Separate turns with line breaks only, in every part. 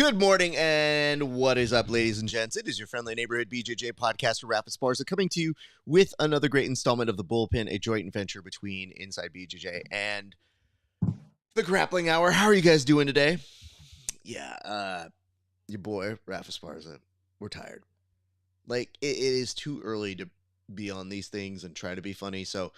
Good morning, and what is up, ladies and gents? It is your friendly neighborhood BJJ podcaster, Rapid Sparza, coming to you with another great installment of the Bullpen, a joint venture between Inside BJJ and the Grappling Hour. How are you guys doing today? Yeah, your boy, Rapid Sparza, we're tired. Like, it is too early to be on these things and try to be funny, so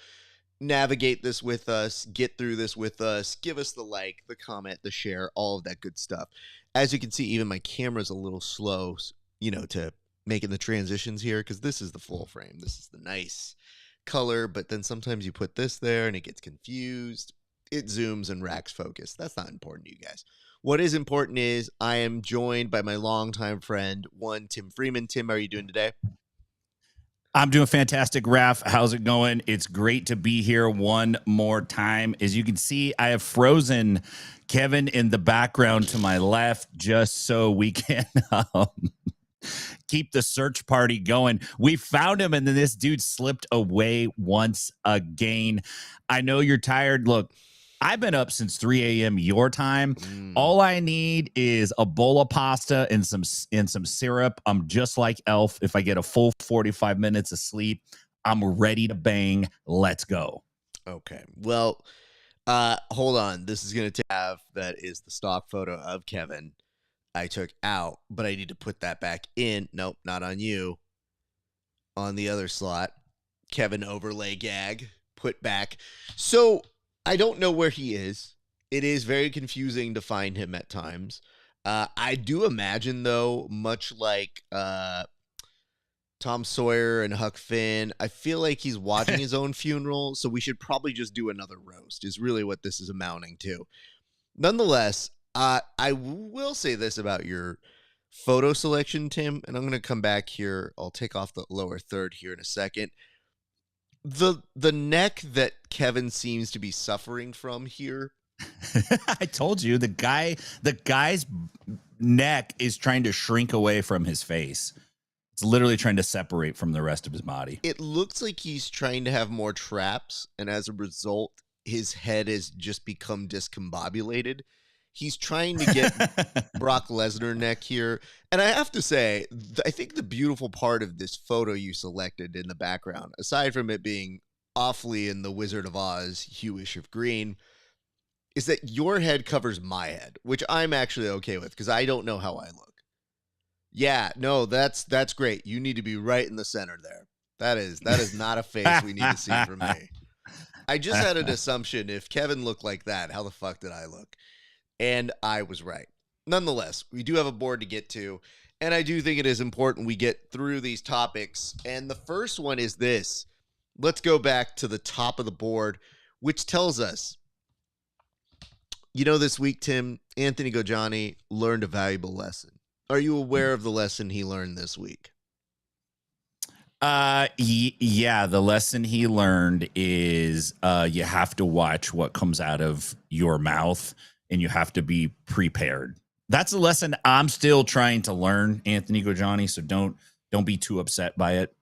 navigate this with us, get through this with us, give us the like, the comment, the share, all of that good stuff. As you can see, even my camera's a little slow, to making the transitions here, because this is the full frame. This is the nice color, but then sometimes you put this there and it gets confused. It zooms and racks focus. That's not important to you guys. What is important is I am joined by my longtime friend, Tim Freeman. Tim, how are you doing today?
I'm doing fantastic, Raph. How's it going? It's great to be here one more time. As you can see, I have frozen Kevin in the background to my left just so we can keep the search party going. We found him, and then this dude slipped away once again. I know you're tired. Look, I've been up since 3 a.m. your time. All I need is a bowl of pasta and some syrup. I'm just like Elf. If I get a full 45 minutes of sleep, I'm ready to bang. Let's go.
Okay. Well, hold on. This is going to have that is the stock photo of Kevin I took out, but I need to put that back in. Nope, not on you. On the other slot. Kevin overlay gag put back. So I don't know where he is. It is very confusing to find him at times. I do imagine, though, much like Tom Sawyer and Huck Finn, I feel like he's watching his own funeral, so we should probably just do another roast, is really what this is amounting to. Nonetheless, I will say this about your photo selection, Tim, and I'm going to come back here. I'll take off the lower third here in a second. The neck that Kevin seems to be suffering from here.
I told you the guy's neck is trying to shrink away from his face. It's literally trying to separate from the rest of his body.
It looks like he's trying to have more traps, and as a result, his head has just become discombobulated. He's trying to get Brock Lesnar neck here. And I have to say, I think the beautiful part of this photo you selected in the background, aside from it being awfully in the Wizard of Oz hueish of green, is that your head covers my head, which I'm actually okay with because I don't know how I look. Yeah, no, that's great. You need to be right in the center there. That is not a face we need to see from me. I just had an assumption if Kevin looked like that, how the fuck did I look? And I was right. Nonetheless, we do have a board to get to, and I do think it is important we get through these topics. And the first one is this. Let's go back to the top of the board, which tells us, this week, Tim, Anthony Gojani learned a valuable lesson. Are you aware of the lesson he learned this week?
Yeah, the lesson he learned is you have to watch what comes out of your mouth. And you have to be prepared. That's a lesson I'm still trying to learn, Anthony Gojani, so don't be too upset by it.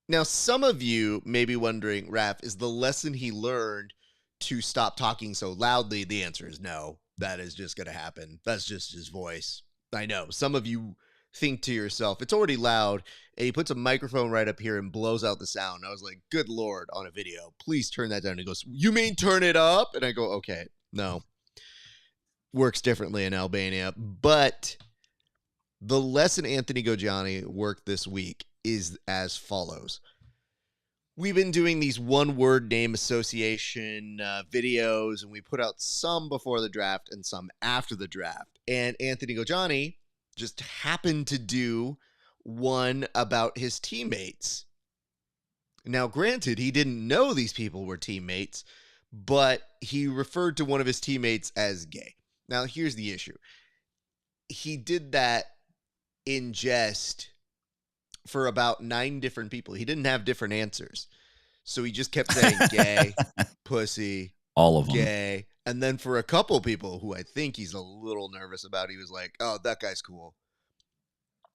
Now, some of you may be wondering, Raph, is the lesson he learned to stop talking so loudly? The answer is no. That is just going to happen. That's just his voice. I know. Some of you think to yourself, it's already loud, and he puts a microphone right up here and blows out the sound. I was like, good Lord, on a video, please turn that down. And he goes, you mean turn it up? And I go, okay. No, works differently in Albania. But the lesson Anthony Gojani worked this week is as follows. We've been doing these one-word name association videos, and we put out some before the draft and some after the draft. And Anthony Gojani just happened to do one about his teammates. Now, granted, he didn't know these people were teammates, but he referred to one of his teammates as gay. Now, here's the issue. He did that in jest for about 9 different people. He didn't have different answers. So he just kept saying gay, pussy,
all of them.
Gay. And then for a couple people who I think he's a little nervous about, he was like, oh, that guy's cool.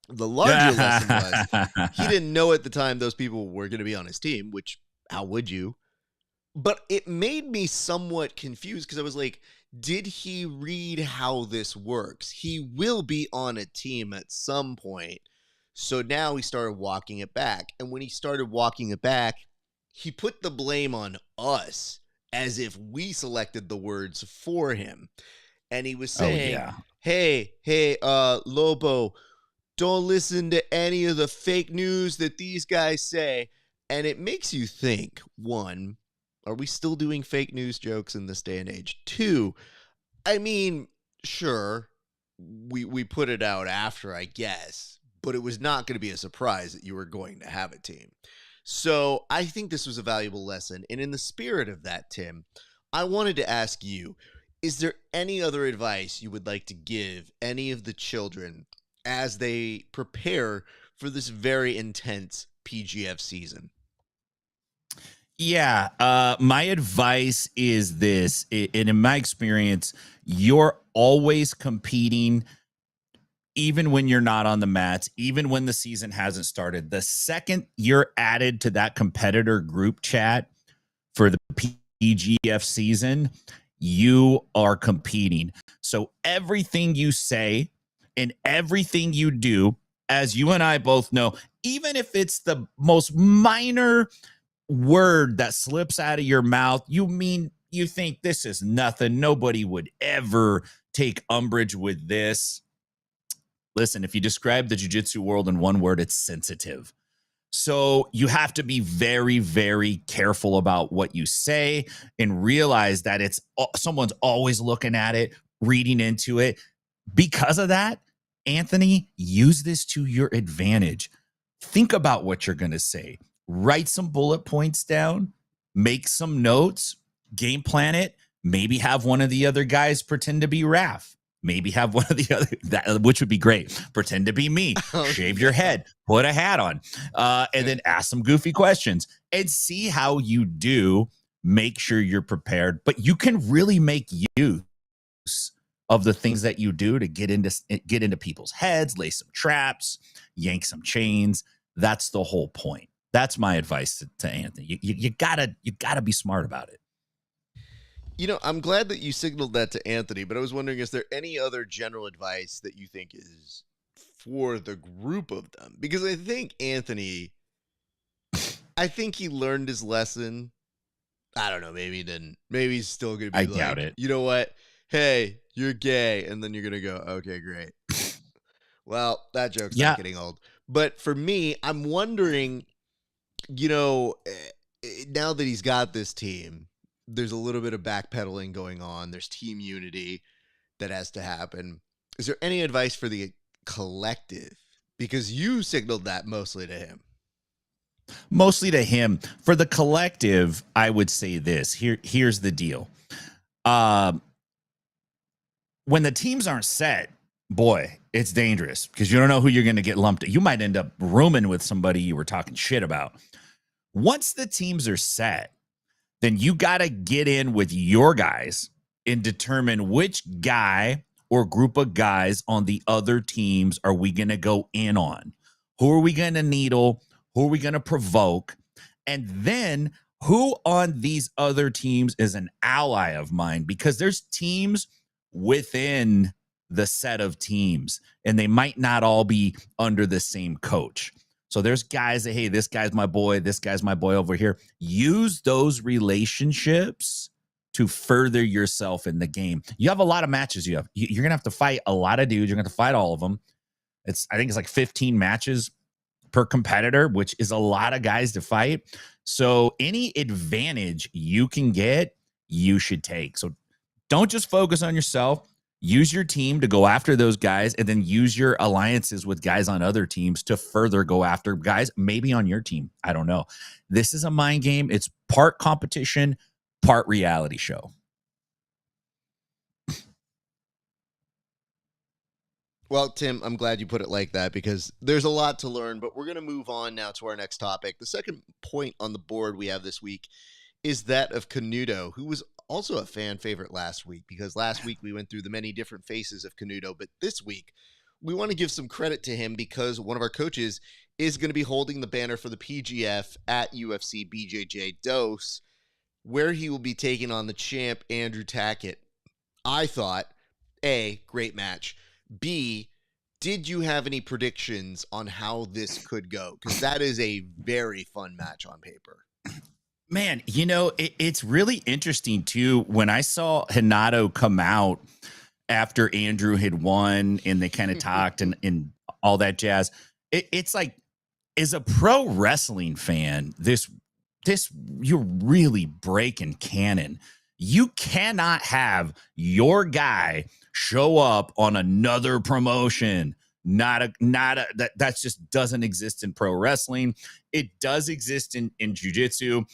The larger lesson was he didn't know at the time those people were going to be on his team, which how would you? But it made me somewhat confused because I was like, did he read how this works? He will be on a team at some point. So now he started walking it back. And when he started walking it back, he put the blame on us as if we selected the words for him. And he was
Oh,
saying,
yeah.
hey, Lobo, don't listen to any of the fake news that these guys say. And it makes you think, one, are we still doing fake news jokes in this day and age? Two, I mean, sure, we put it out after, I guess, but it was not going to be a surprise that you were going to have a team. So I think this was a valuable lesson. And in the spirit of that, Tim, I wanted to ask you, is there any other advice you would like to give any of the children as they prepare for this very intense PGF season?
Yeah, my advice is this, and in my experience, you're always competing, even when you're not on the mats, even when the season hasn't started. The second you're added to that competitor group chat for the PGF season, you are competing. So everything you say and everything you do, as you and I both know, even if it's the most minor word that slips out of your mouth, you think this is nothing. Nobody would ever take umbrage with this. Listen, if you describe the jiu-jitsu world in one word, it's sensitive. So you have to be very, very careful about what you say and realize that someone's always looking at it, reading into it. Because of that, Anthony, use this to your advantage. Think about what you're going to say. Write some bullet points down, make some notes, game plan it. Maybe have one of the other guys pretend to be Raph. Maybe have one of the other, which would be great. Pretend to be me. Shave your head. Put a hat on. And then ask some goofy questions and see how you do. Make sure you're prepared. But you can really make use of the things that you do to get into people's heads, lay some traps, yank some chains. That's the whole point. That's my advice to Anthony. You gotta be smart about it.
You know, I'm glad that you signaled that to Anthony, but I was wondering, is there any other general advice that you think is for the group of them? Because I think Anthony, I think he learned his lesson. I don't know, maybe he didn't. Maybe he's still going to be
I
like,
doubt it.
you know what? Hey, you're gay. And then you're going to go, okay, great. Well, that joke's not getting old. But for me, I'm wondering, now that he's got this team, there's a little bit of backpedaling going on. There's team unity that has to happen. Is there any advice for the collective? Because you signaled that mostly to him.
Mostly to him. For the collective, I would say this. Here's the deal. When the teams aren't set, boy, it's dangerous because you don't know who you're going to get lumped. You might end up rooming with somebody you were talking shit about. Once the teams are set, then you got to get in with your guys and determine which guy or group of guys on the other teams are we going to go in on? Who are we going to needle? Who are we going to provoke? And then who on these other teams is an ally of mine? Because there's teams within the set of teams, and they might not all be under the same coach. So there's guys that, hey, this guy's my boy. This guy's my boy over here. Use those relationships to further yourself in the game. You have a lot of matches. You're going to have to fight a lot of dudes. You're going to fight all of them. I think it's like 15 matches per competitor, which is a lot of guys to fight. So any advantage you can get, you should take. So don't just focus on yourself. Use your team to go after those guys, and then use your alliances with guys on other teams to further go after guys maybe on your team. I don't know. This is a mind game. It's part competition, part reality show.
Well, Tim, I'm glad you put it like that because there's a lot to learn, but we're going to move on now to our next topic. The second point on the board we have this week is that of Canuto, who was also a fan favorite last week, because last week we went through the many different faces of Canuto, but this week we want to give some credit to him because one of our coaches is going to be holding the banner for the PGF at UFC BJJ Dose, where he will be taking on the champ Andrew Tackett. I thought, A, great match. B, did you have any predictions on how this could go? Because that is a very fun match on paper.
Man, it's really interesting too. When I saw Hinato come out after Andrew had won and they kind of talked and all that jazz, it's like, as a pro wrestling fan, this you're really breaking canon. You cannot have your guy show up on another promotion. That just doesn't exist in pro wrestling. It does exist in jiu-jitsu.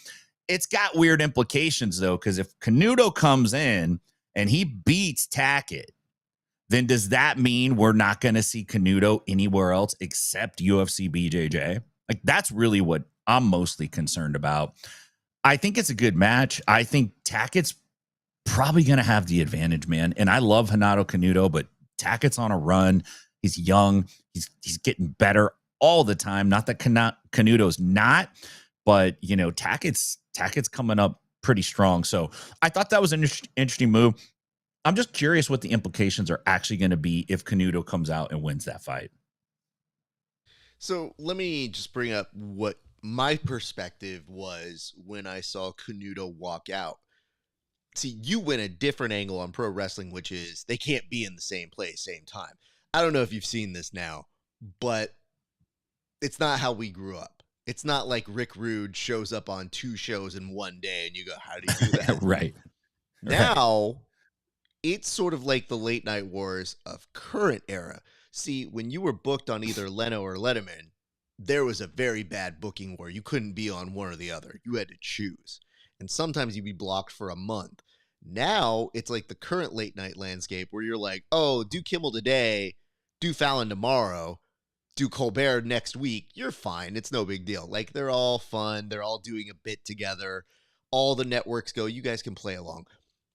It's got weird implications though, because if Canuto comes in and he beats Tackett, then does that mean we're not going to see Canuto anywhere else except UFC BJJ? Like, that's really what I'm mostly concerned about. I think it's a good match. I think Tackett's probably going to have the advantage, man. And I love Hinato Canuto, but Tackett's on a run. He's young. He's getting better all the time. Not that Canuto's not, but Tackett's coming up pretty strong. So I thought that was an interesting move. I'm just curious what the implications are actually going to be if Canuto comes out and wins that fight.
So let me just bring up what my perspective was when I saw Canuto walk out. See, you went a different angle on pro wrestling, which is they can't be in the same place, same time. I don't know if you've seen this now, but it's not how we grew up. It's not like Rick Rude shows up on 2 shows in one day and you go, how do you do that?
Right.
Now, it's sort of like the late night wars of current era. See, when you were booked on either Leno or Letterman, there was a very bad booking war. You couldn't be on one or the other. You had to choose. And sometimes you'd be blocked for a month. Now, it's like the current late night landscape where you're like, oh, do Kimmel today, do Fallon tomorrow, do Colbert next week. You're fine. It's no big deal. Like, they're all fun. They're all doing a bit together. All the networks go, you guys can play along.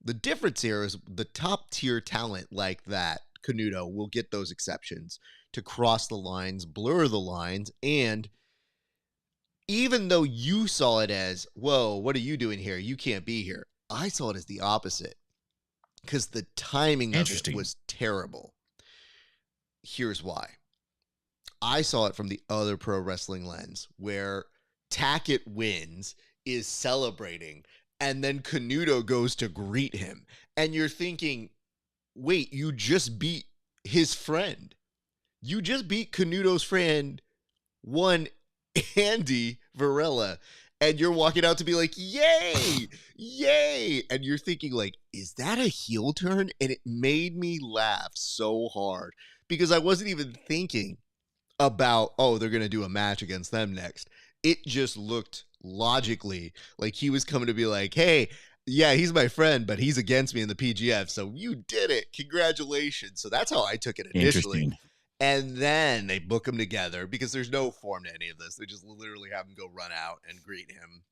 The difference here is the top tier talent like that, Canuto, will get those exceptions to cross the lines, blur the lines, and even though you saw it as, whoa, what are you doing here? You can't be here. I saw it as the opposite because the timing of it was terrible. Here's why. I saw it from the other pro wrestling lens where Tackett wins, is celebrating, and then Canuto goes to greet him. And you're thinking, wait, you just beat his friend. You just beat Canuto's friend, one Andy Varela. And you're walking out to be like, yay, yay. And you're thinking like, is that a heel turn? And it made me laugh so hard because I wasn't even thinking about, oh, they're going to do a match against them next. It just looked logically like he was coming to be like, hey, yeah, he's my friend, but he's against me in the PGF. So you did it. Congratulations. So that's how I took it initially. And then they book them together because there's no form to any of this. They just literally have him go run out and greet him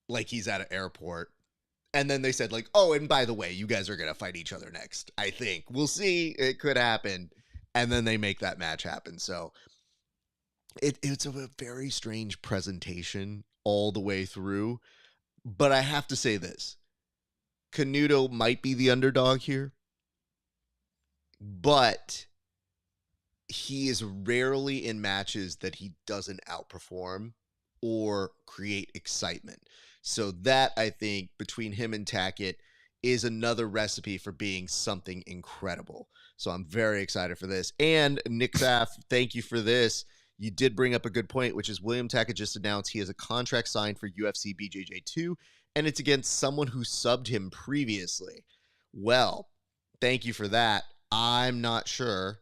like he's at an airport. And then they said like, oh, and by the way, you guys are going to fight each other next. I think we'll see. It could happen. And then they make that match happen. So it's a very strange presentation all the way through. But I have to say this. Canuto might be the underdog here. But he is rarely in matches that he doesn't outperform or create excitement. So that, I think, between him and Tackett is another recipe for being something incredible. So I'm very excited for this. And Nick Saff, thank you for this. You did bring up a good point, which is William Tackett just announced he has a contract signed for UFC BJJ 2, and it's against someone who subbed him previously. Well, thank you for that. I'm not sure.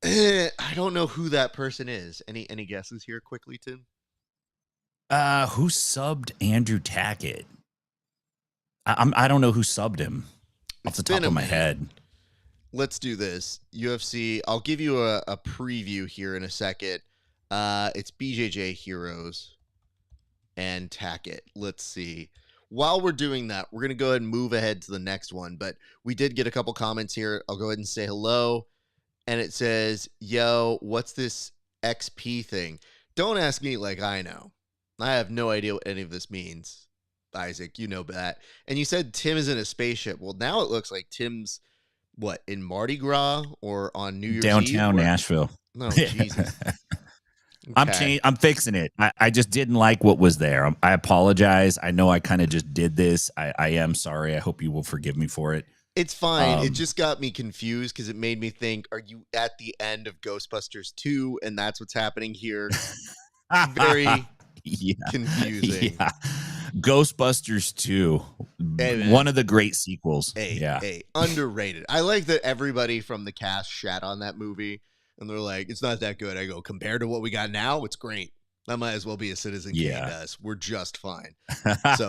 I don't know who that person is. Any guesses here quickly, Tim?
Who subbed Andrew Tackett? I don't know who subbed him off the top of my head.
Let's do this. UFC, I'll give you a preview here in a second. It's BJJ Heroes and Tackett. Let's see. While we're doing that, we're going to go ahead and move ahead to the next one. But we did get a couple comments here. I'll go ahead and say hello. And it says, yo, what's this XP thing? Don't ask me like I know. I have no idea what any of this means. Isaac. You know that. And you said Tim is in a spaceship. Well, now it looks like Tim's what, in Mardi Gras or on New Year's Eve?
Downtown
Where?
Nashville.
No, Jesus. Okay.
I'm fixing it. I just didn't like what was there. I apologize. I know I kind of just did this. I am sorry. I hope you will forgive me for it.
It's fine. It just got me confused because it made me think, are you at the end of Ghostbusters 2? And that's what's happening here. Very confusing.
Yeah. Ghostbusters 2. Hey, one of the great sequels.
Underrated. I like that everybody from the cast shat on that movie. And they're like, it's not that good. I go, compared to what we got now, it's great. That might as well be a Citizen Kane to us. We're just fine. So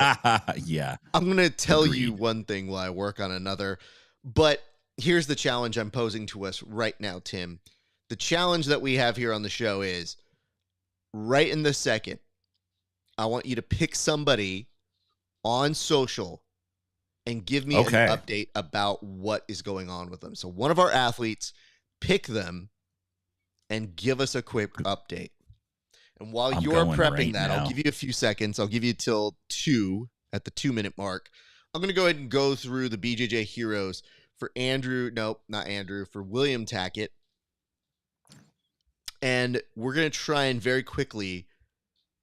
yeah.
I'm going to tell you one thing while I work on another. But here's the challenge I'm posing to us right now, Tim. The challenge that we have here on the show is right in the second, I want you to pick somebody on social and give me an update about what is going on with them. So one of our athletes, pick them and give us a quick update. And while you're prepping that, I'll give you a few seconds. I'll give you till 2 at the 2-minute mark. I'm going to go ahead and go through the BJJ heroes for for William Tackett. And we're going to try and very quickly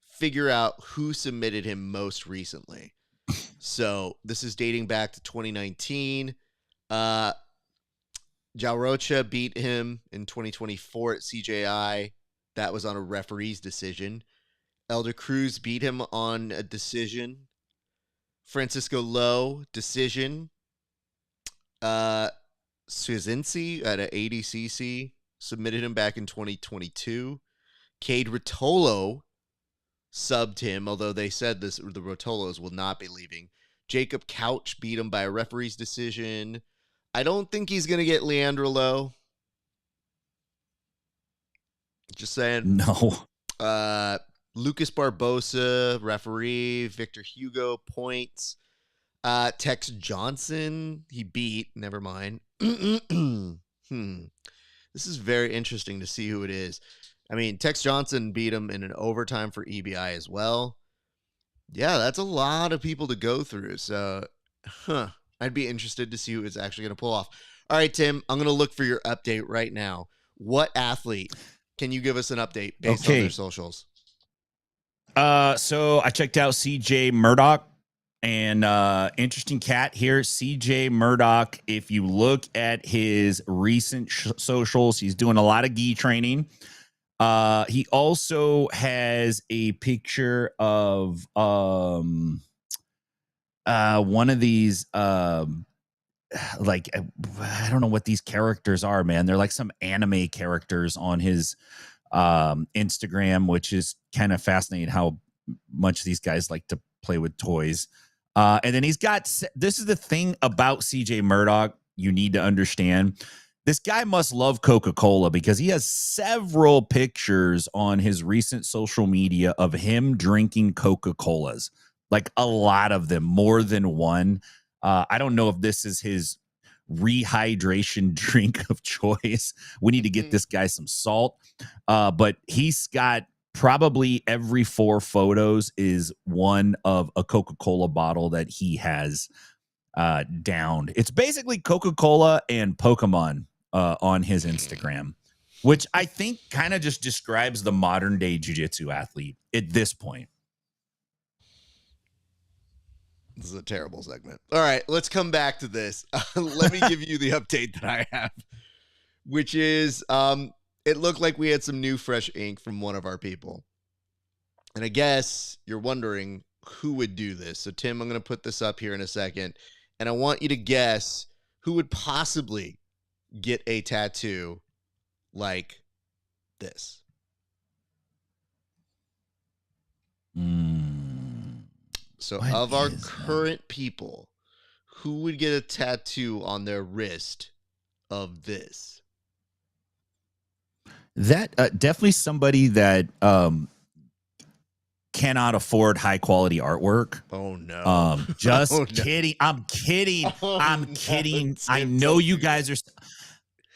figure out who submitted him most recently. So this is dating back to 2019. Jalrocha beat him in 2024 at CJI. That was on a referee's decision. Elder Cruz beat him on a decision. Francisco Lowe, decision. Suzinci at an ADCC submitted him back in 2022. Cade Rotolo subbed him, although they said the Rotolos will not be leaving. Jacob Couch beat him by a referee's decision. I don't think he's going to get Leandro Lowe. Just saying.
No.
Lucas Barbosa, referee. Victor Hugo, points. Tex Johnson, he beat. Never mind. This is very interesting to see who it is. I mean, Tex Johnson beat him in an overtime for EBI as well. Yeah, that's a lot of people to go through. So, I'd be interested to see who it's actually going to pull off. All right, Tim, I'm going to look for your update right now. What athlete can you give us an update based on their socials?
So I checked out CJ Murdoch, and interesting cat here. CJ Murdoch, if you look at his recent socials, he's doing a lot of gi training. He also has a picture of one of these like I don't know what these characters are, man. They're like some anime characters on his Instagram, which is kind of fascinating how much these guys like to play with toys. And then he's got, this is the thing about CJ Murdoch you need to understand. This guy must love Coca-Cola because he has several pictures on his recent social media of him drinking Coca-Colas, like a lot of them, more than one. I don't know if this is his rehydration drink of choice. We need to get this guy some salt. But he's got probably every 4 photos is one of a Coca-Cola bottle that he has downed. It's basically Coca-Cola and Pokemon on his Instagram, which I think kind of just describes the modern day jiu-jitsu athlete at this point.
This is a terrible segment. All right, let's come back to this. Let me give you the update that I have, which is it looked like we had some new fresh ink from one of our people. And I guess you're wondering who would do this. So, Tim, I'm going to put this up here in a second. And I want you to guess who would possibly get a tattoo like this. So of our current people, who would get a tattoo on their wrist of this?
That definitely somebody that cannot afford high quality artwork.
Oh no.
Just kidding. I'm kidding. I'm kidding. I know you guys are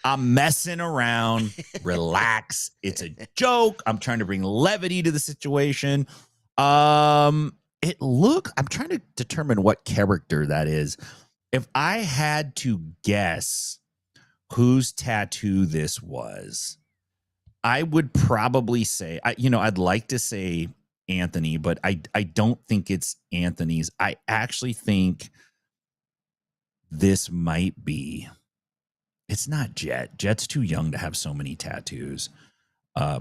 I'm messing around. Relax. It's a joke. I'm trying to bring levity to the situation. it look, I'm trying to determine what character that is. If I had to guess whose tattoo this was, I would probably say, I'd like to say Anthony, but I don't think it's Anthony's. I actually think this might be, it's not Jet. Jet's too young to have so many tattoos. Uh,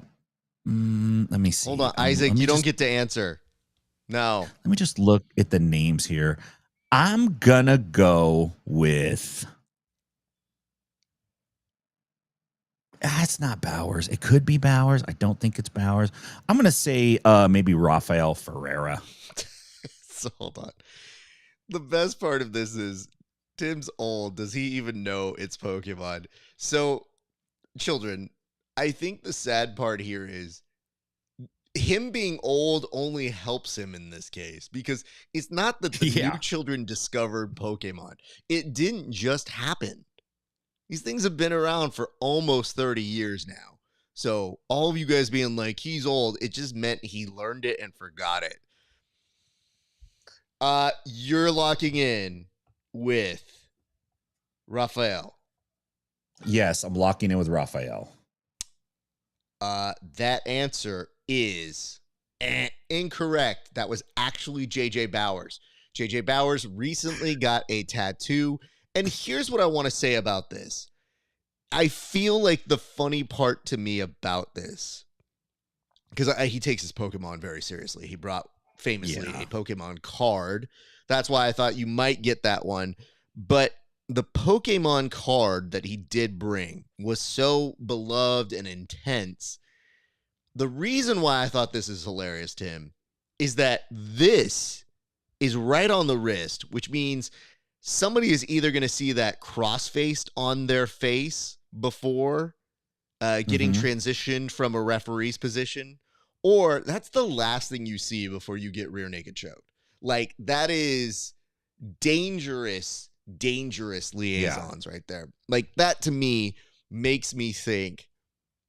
let me see.
Hold on, Isaac, you don't
just
get to answer. No.
Let me just look at the names here. I'm gonna go with. It's not Bowers. It could be Bowers. I don't think it's Bowers. I'm gonna say maybe Rafael Ferreira.
So hold on. The best part of this is Tim's old. Does he even know it's Pokemon? So, children, I think the sad part here is him being old only helps him in this case, because it's not that the
Yeah.
new children discovered Pokemon. It didn't just happen. These things have been around for almost 30 years now. So all of you guys being like, he's old, it just meant he learned it and forgot it. You're locking in with Raphael.
Yes, I'm locking in with Rafael.
That answer is incorrect. That was actually JJ Bowers. JJ Bowers recently got a tattoo. And here's what I want to say about this. I feel like the funny part to me about this, because he takes his Pokemon very seriously. He brought famously a Pokemon card. That's why I thought you might get that one. But the Pokemon card that he did bring was so beloved and intense. The reason why I thought this is hilarious, Tim, is that this is right on the wrist, which means somebody is either going to see that cross-faced on their face before getting transitioned from a referee's position, or that's the last thing you see before you get rear naked choked. Like, that is dangerous liaisons right there. Like, that to me makes me think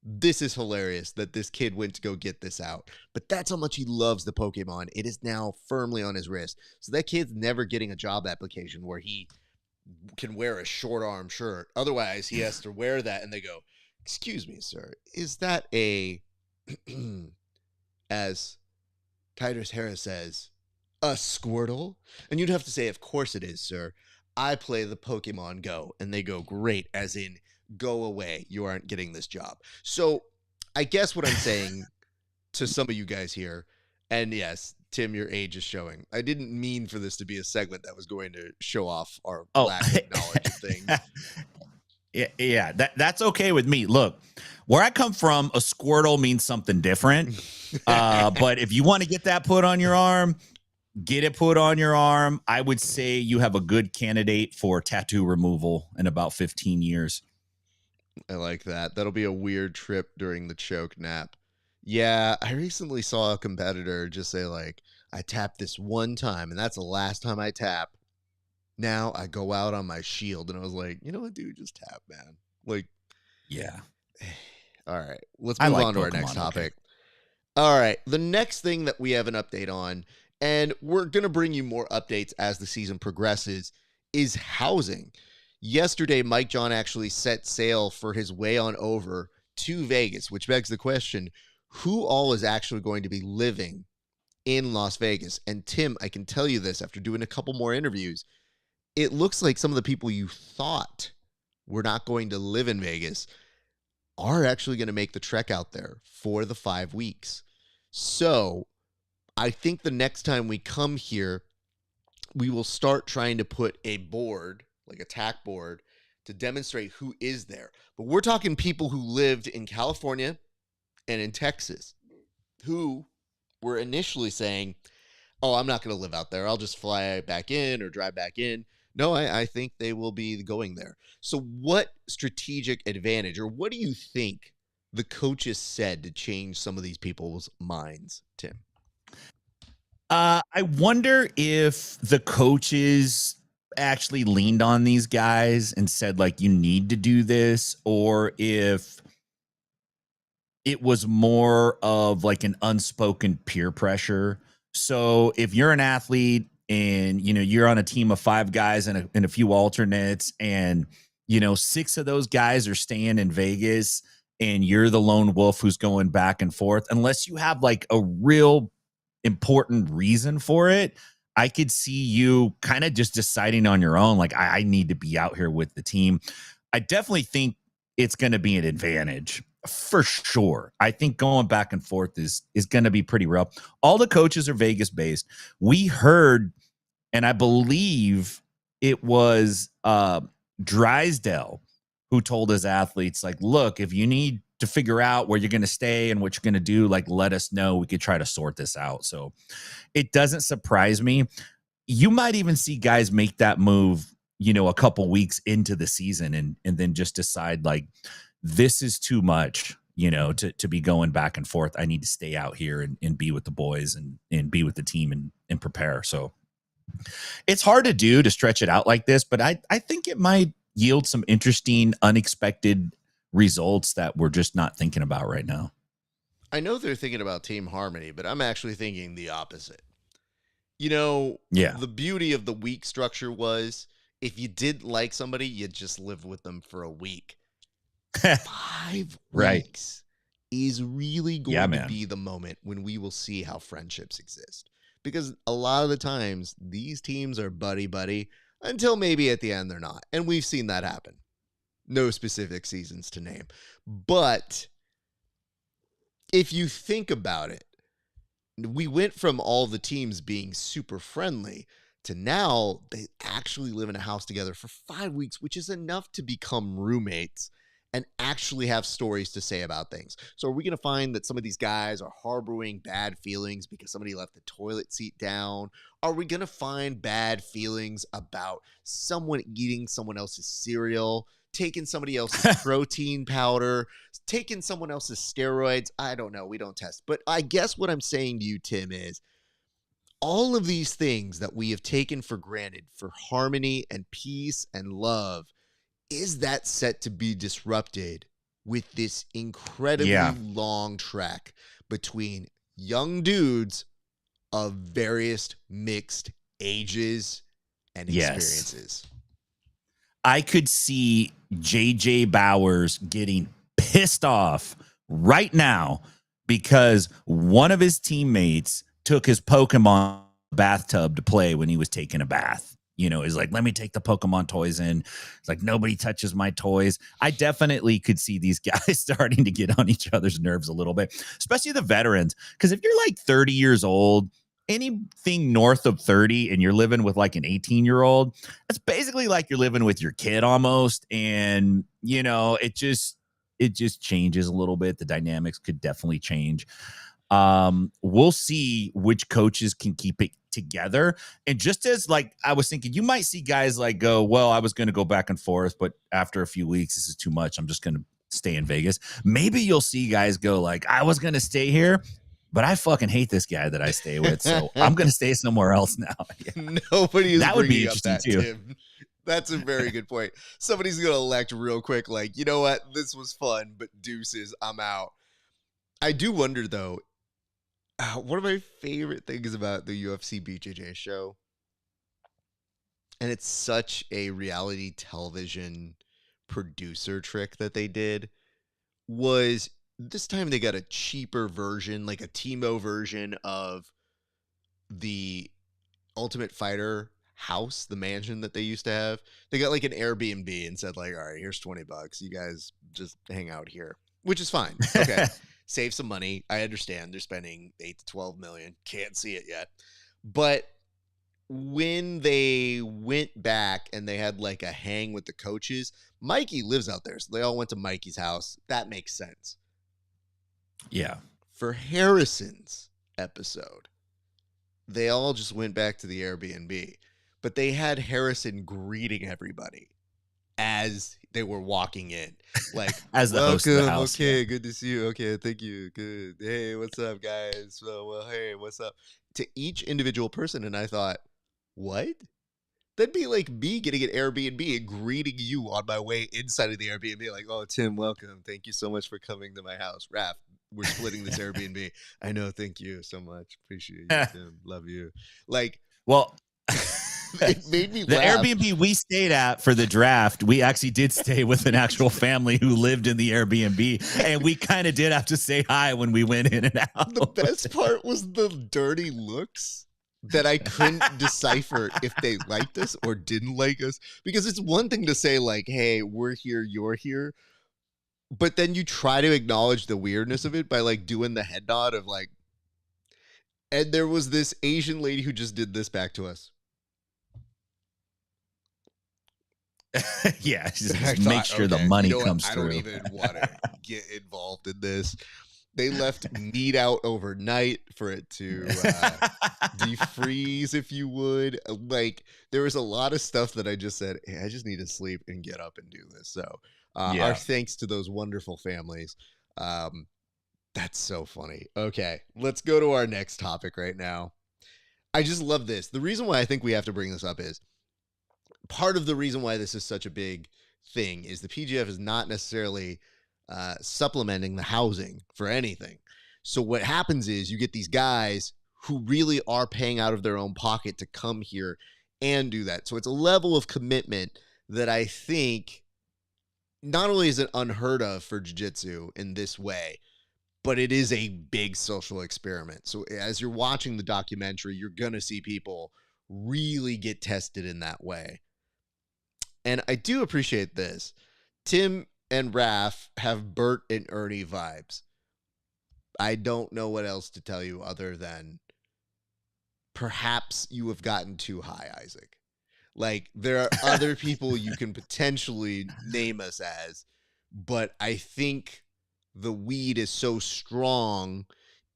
this is hilarious that this kid went to go get this out. But that's how much he loves the Pokemon. It is now firmly on his wrist. So that kid's never getting a job application where he can wear a short arm shirt. Otherwise, he has to wear that and they go, "Excuse me, sir, is that a," as Titus Harris says, "a Squirtle?" And you'd have to say, "Of course it is, sir. I play the Pokemon Go." And they go, "Great," as in, "Go away. You aren't getting this job." So I guess what I'm saying to some of you guys here, and yes, Tim, your age is showing. I didn't mean for this to be a segment that was going to show off our lack of knowledge of things.
Yeah, that's okay with me. Look, where I come from, a Squirtle means something different. But if you want to get that put on your arm, get it put on your arm. I would say you have a good candidate for tattoo removal in about 15 years.
I like that. That'll be a weird trip during the choke nap. Yeah, I recently saw a competitor just say, like, "I tapped this one time, and that's the last time I tap. Now I go out on my shield." And I was like, you know what, dude? Just tap, man. Like,
yeah.
All right, let's move on to our next topic. Okay. All right, the next thing that we have an update on, and we're going to bring you more updates as the season progresses, is housing. Yesterday, Mike John actually set sail for his way on over to Vegas, which begs the question, who all is actually going to be living in Las Vegas? And Tim, I can tell you this after doing a couple more interviews, it looks like some of the people you thought were not going to live in Vegas are actually going to make the trek out there for the 5 weeks. So I think the next time we come here, we will start trying to put a board, like a tack board, to demonstrate who is there. But we're talking people who lived in California and in Texas who were initially saying, "Oh, I'm not going to live out there. I'll just fly back in or drive back in." No, I think they will be going there. So what strategic advantage, or what do you think the coaches said to change some of these people's minds, Tim?
I wonder if the coaches actually leaned on these guys and said, like, you need to do this, or if it was more of like an unspoken peer pressure So if you're an athlete and you're on a team of 5 guys and a few alternates, and 6 of those guys are staying in Vegas, and you're the lone wolf who's going back and forth, unless you have like a real important reason for it, I could see you kind of just deciding on your own, like, I need to be out here with the team. I definitely think it's going to be an advantage for sure. I think going back and forth is going to be pretty rough. All the coaches are Vegas based. We heard, and I believe it was Drysdale who told his athletes, like, look, if you need to figure out where you're going to stay and what you're going to do, like, let us know. We could try to sort this out. So it doesn't surprise me. You might even see guys make that move, a couple weeks into the season, and then just decide, like, this is too much, to be going back and forth. I need to stay out here and be with the boys and be with the team and prepare. So it's hard to do, to stretch it out like this, but I think it might yield some interesting, unexpected results that we're just not thinking about right now.
I know they're thinking about team harmony, but I'm actually thinking the opposite.
Yeah.
The beauty of the week structure was, if you didn't like somebody, you just lived with them for a week. 5
Right.
weeks is really going to
man.
be the moment when we will see how friendships exist. Because a lot of the times, these teams are buddy-buddy until maybe at the end they're not. And we've seen that happen. No specific seasons to name. But if you think about it, we went from all the teams being super friendly to now they actually live in a house together for 5 weeks, which is enough to become roommates and actually have stories to say about things. So are we going to find that some of these guys are harboring bad feelings because somebody left the toilet seat down? Are we going to find bad feelings about someone eating someone else's cereal, taking somebody else's protein powder, taking someone else's steroids? I don't know. We don't test. But I guess what I'm saying to you, Tim, is all of these things that we have taken for granted for harmony and peace and love, is that set to be disrupted with this incredibly long track between young dudes of various mixed ages and experiences?
I could see JJ Bowers getting pissed off right now because one of his teammates took his Pokemon bathtub to play when he was taking a bath. He's like, let me take the Pokemon toys in. It's like, nobody touches my toys. I definitely could see these guys starting to get on each other's nerves a little bit, especially the veterans. Because if you're like 30 years old, anything north of 30 and you're living with like an 18-year-old, that's basically like you're living with your kid almost. And, it just changes a little bit. The dynamics could definitely change. We'll see which coaches can keep it together. And just as, like, I was thinking, you might see guys like go, well, I was going to go back and forth, but after a few weeks, this is too much. I'm just going to stay in Vegas. Maybe you'll see guys go like, I was going to stay here, but I fucking hate this guy that I stay with, so I'm going to stay somewhere else now.
Nobody is
that would be
bringing up
interesting
that,
too.
Tim. That's a very good point. Somebody's going to elect real quick, like, you know what? This was fun, but deuces, I'm out. I do wonder, though, one of my favorite things about the UFC BJJ show, and it's such a reality television producer trick that they did, was this time they got a cheaper version, like a Timo version of the Ultimate Fighter house, the mansion that they used to have. They got like an Airbnb and said, like, all right, here's $20. You guys just hang out here, which is fine. Okay. Save some money. I understand they're spending 8 to 12 million. Can't see it yet. But when they went back and they had like a hang with the coaches, Mikey lives out there. So they all went to Mikey's house. That makes sense.
Yeah.
For Harrison's episode, they all just went back to the Airbnb, but they had Harrison greeting everybody as they were walking in, like,
as the host of the house.
Okay, good to see you. Okay, thank you. Good. Hey, what's up, guys? Well, hey, what's up? To each individual person, and I thought, what? That'd be like me getting an Airbnb and greeting you on my way inside of the Airbnb, like, oh, Tim, welcome. Thank you so much for coming to my house. Raph, we're splitting this Airbnb. I know. Thank you so much. Appreciate you, Tim. Love you. Like,
well,
it made me
the
laugh.
Airbnb we stayed at for the draft, we actually did stay with an actual family who lived in the Airbnb, and we kind of did have to say hi when we went in and out.
The best part was the dirty looks that I couldn't decipher if they liked us or didn't like us. Because it's one thing to say, like, hey, we're here, you're here. But then you try to acknowledge the weirdness of it by like doing the head nod of like, and there was this Asian lady who just did this back to us.
Yeah, just make sure the money comes through.
I don't even want to get involved in this. They left meat out overnight for it to defreeze, if you would. Like, there was a lot of stuff that I just said, hey, I just need to sleep and get up and do this. So our thanks to those wonderful families. That's so funny. Okay, let's go to our next topic right now. I just love this. The reason why I think we have to bring this up is part of the reason why this is such a big thing is the PGF is not necessarily supplementing the housing for anything. So what happens is you get these guys who really are paying out of their own pocket to come here and do that. So it's a level of commitment that I think not only is it unheard of for jiu-jitsu in this way, but it is a big social experiment. So as you're watching the documentary, you're going to see people really get tested in that way. And I do appreciate this. Tim and Raph have Bert and Ernie vibes. I don't know what else to tell you other than perhaps you have gotten too high, Isaac. Like, there are other people you can potentially name us as, but I think the weed is so strong,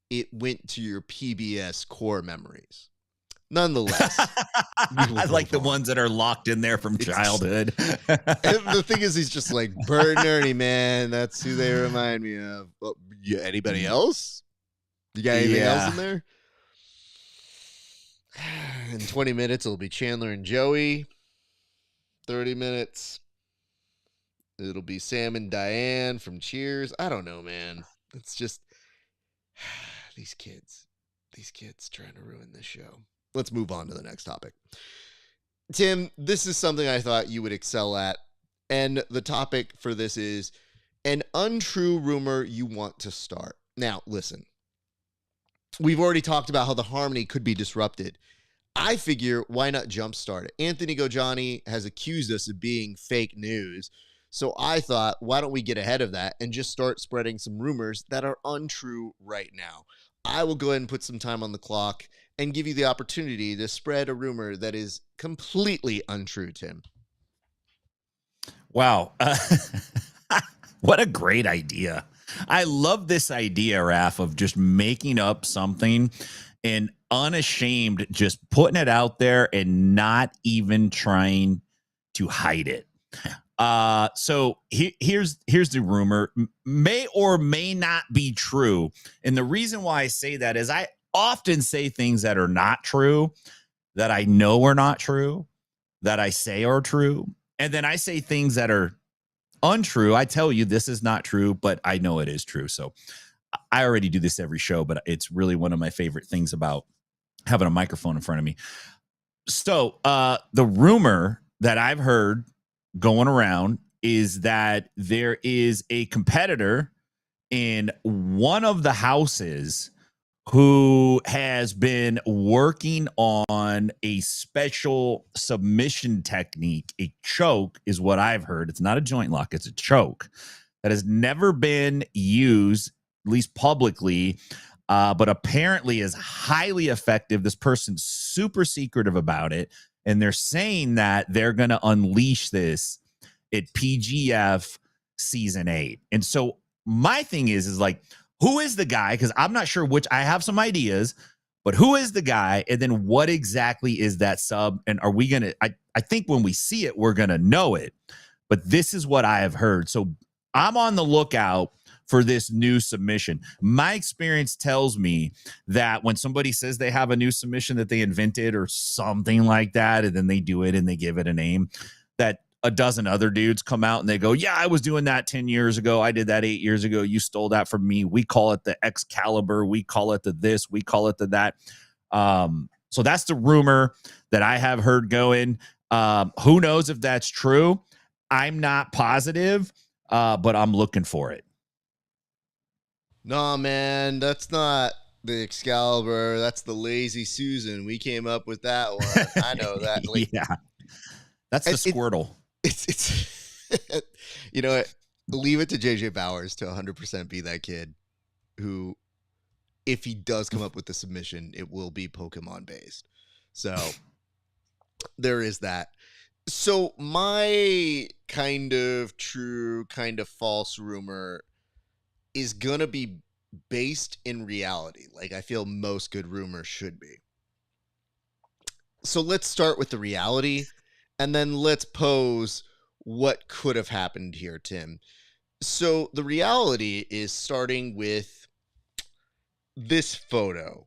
it went to your PBS core memories. Nonetheless,
I like the ones that are locked in there from childhood.
And the thing is, he's just like, Bert and Ernie, man, that's who they remind me of. Well, anybody else? You got anything else in there? In 20 minutes, it'll be Chandler and Joey. 30 minutes, it'll be Sam and Diane from Cheers. I don't know, man. It's just these kids trying to ruin this show. Let's move on to the next topic. Tim, this is something I thought you would excel at. And the topic for this is an untrue rumor you want to start. Now, listen. We've already talked about how the harmony could be disrupted. I figure, why not jumpstart it? Anthony Gojani has accused us of being fake news. So I thought, why don't we get ahead of that and just start spreading some rumors that are untrue right now? I will go ahead and put some time on the clock and give you the opportunity to spread a rumor that is completely untrue, Tim.
Wow. What a great idea. I love this idea, Raph, of just making up something and unashamed, just putting it out there and not even trying to hide it. So here's the rumor, may or may not be true. And the reason why I say that is I often say things that are not true, that I know are not true, that I say are true. And then I say things that are untrue. I tell you this is not true, but I know it is true. So I already do this every show, but it's really one of my favorite things about having a microphone in front of me. So the rumor that I've heard going around is that there is a competitor in one of the houses who has been working on a special submission technique. A choke is what I've heard. It's not a joint lock. It's a choke that has never been used, at least publicly, but apparently is highly effective. This person's super secretive about it. And they're saying that they're going to unleash this at PGF season 8. And so my thing is like, who is the guy? Because I'm not sure which. I have some ideas, but who is the guy? And then what exactly is that sub? And are we going to, I think when we see it, we're going to know it. But this is what I have heard. So I'm on the lookout for this new submission. My experience tells me that when somebody says they have a new submission that they invented or something like that, and then they do it and they give it a name, that a dozen other dudes come out and they go, yeah, I was doing that 10 years ago. I did that 8 years ago. You stole that from me. We call it the Excalibur. We call it the this. We call it the that. So that's the rumor that I have heard going. Who knows if that's true? I'm not positive, but I'm looking for it.
No, man, that's not the Excalibur. That's the Lazy Susan. We came up with that one. I know that. Like,
yeah, that's the Squirtle.
It's you know what? Leave it to JJ Bowers to 100% be that kid who, if he does come up with the submission, it will be Pokemon based. So there is that. So my kind of true, kind of false rumor is gonna be based in reality. Like I feel most good rumors should be. So let's start with the reality, and then let's pose what could have happened here, Tim. So the reality is starting with this photo.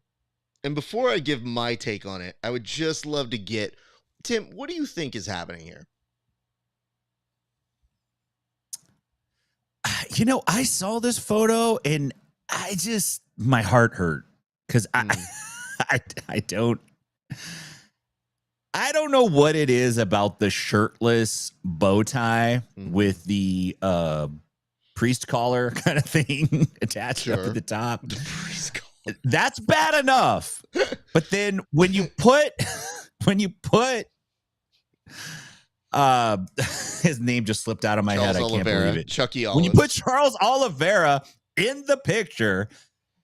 And before I give my take on it, I would just love to get, Tim, what do you think is happening here?
You know, I saw this photo and my heart hurt because I don't know what it is about the shirtless bow tie with the priest collar kind of thing attached up at the top. The priest collar. That's bad enough. But then when you put his name just slipped out of my head. I can't believe it.
Chucky Olive.
When you put Charles Oliveira in the picture,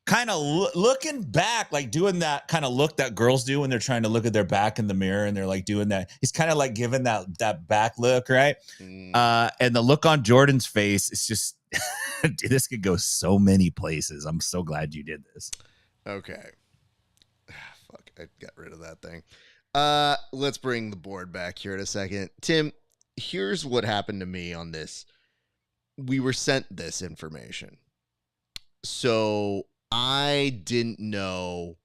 kind of looking back, like doing that kind of look that girls do when they're trying to look at their back in the mirror and they're like doing that. He's kind of like giving that back look, right? And the look on Jordan's face, it's just, dude, this could go so many places. I'm so glad you did this.
Okay. Fuck, I got rid of that thing. Let's bring the board back here in a second. Tim, here's what happened to me on this. We were sent this information. So I didn't know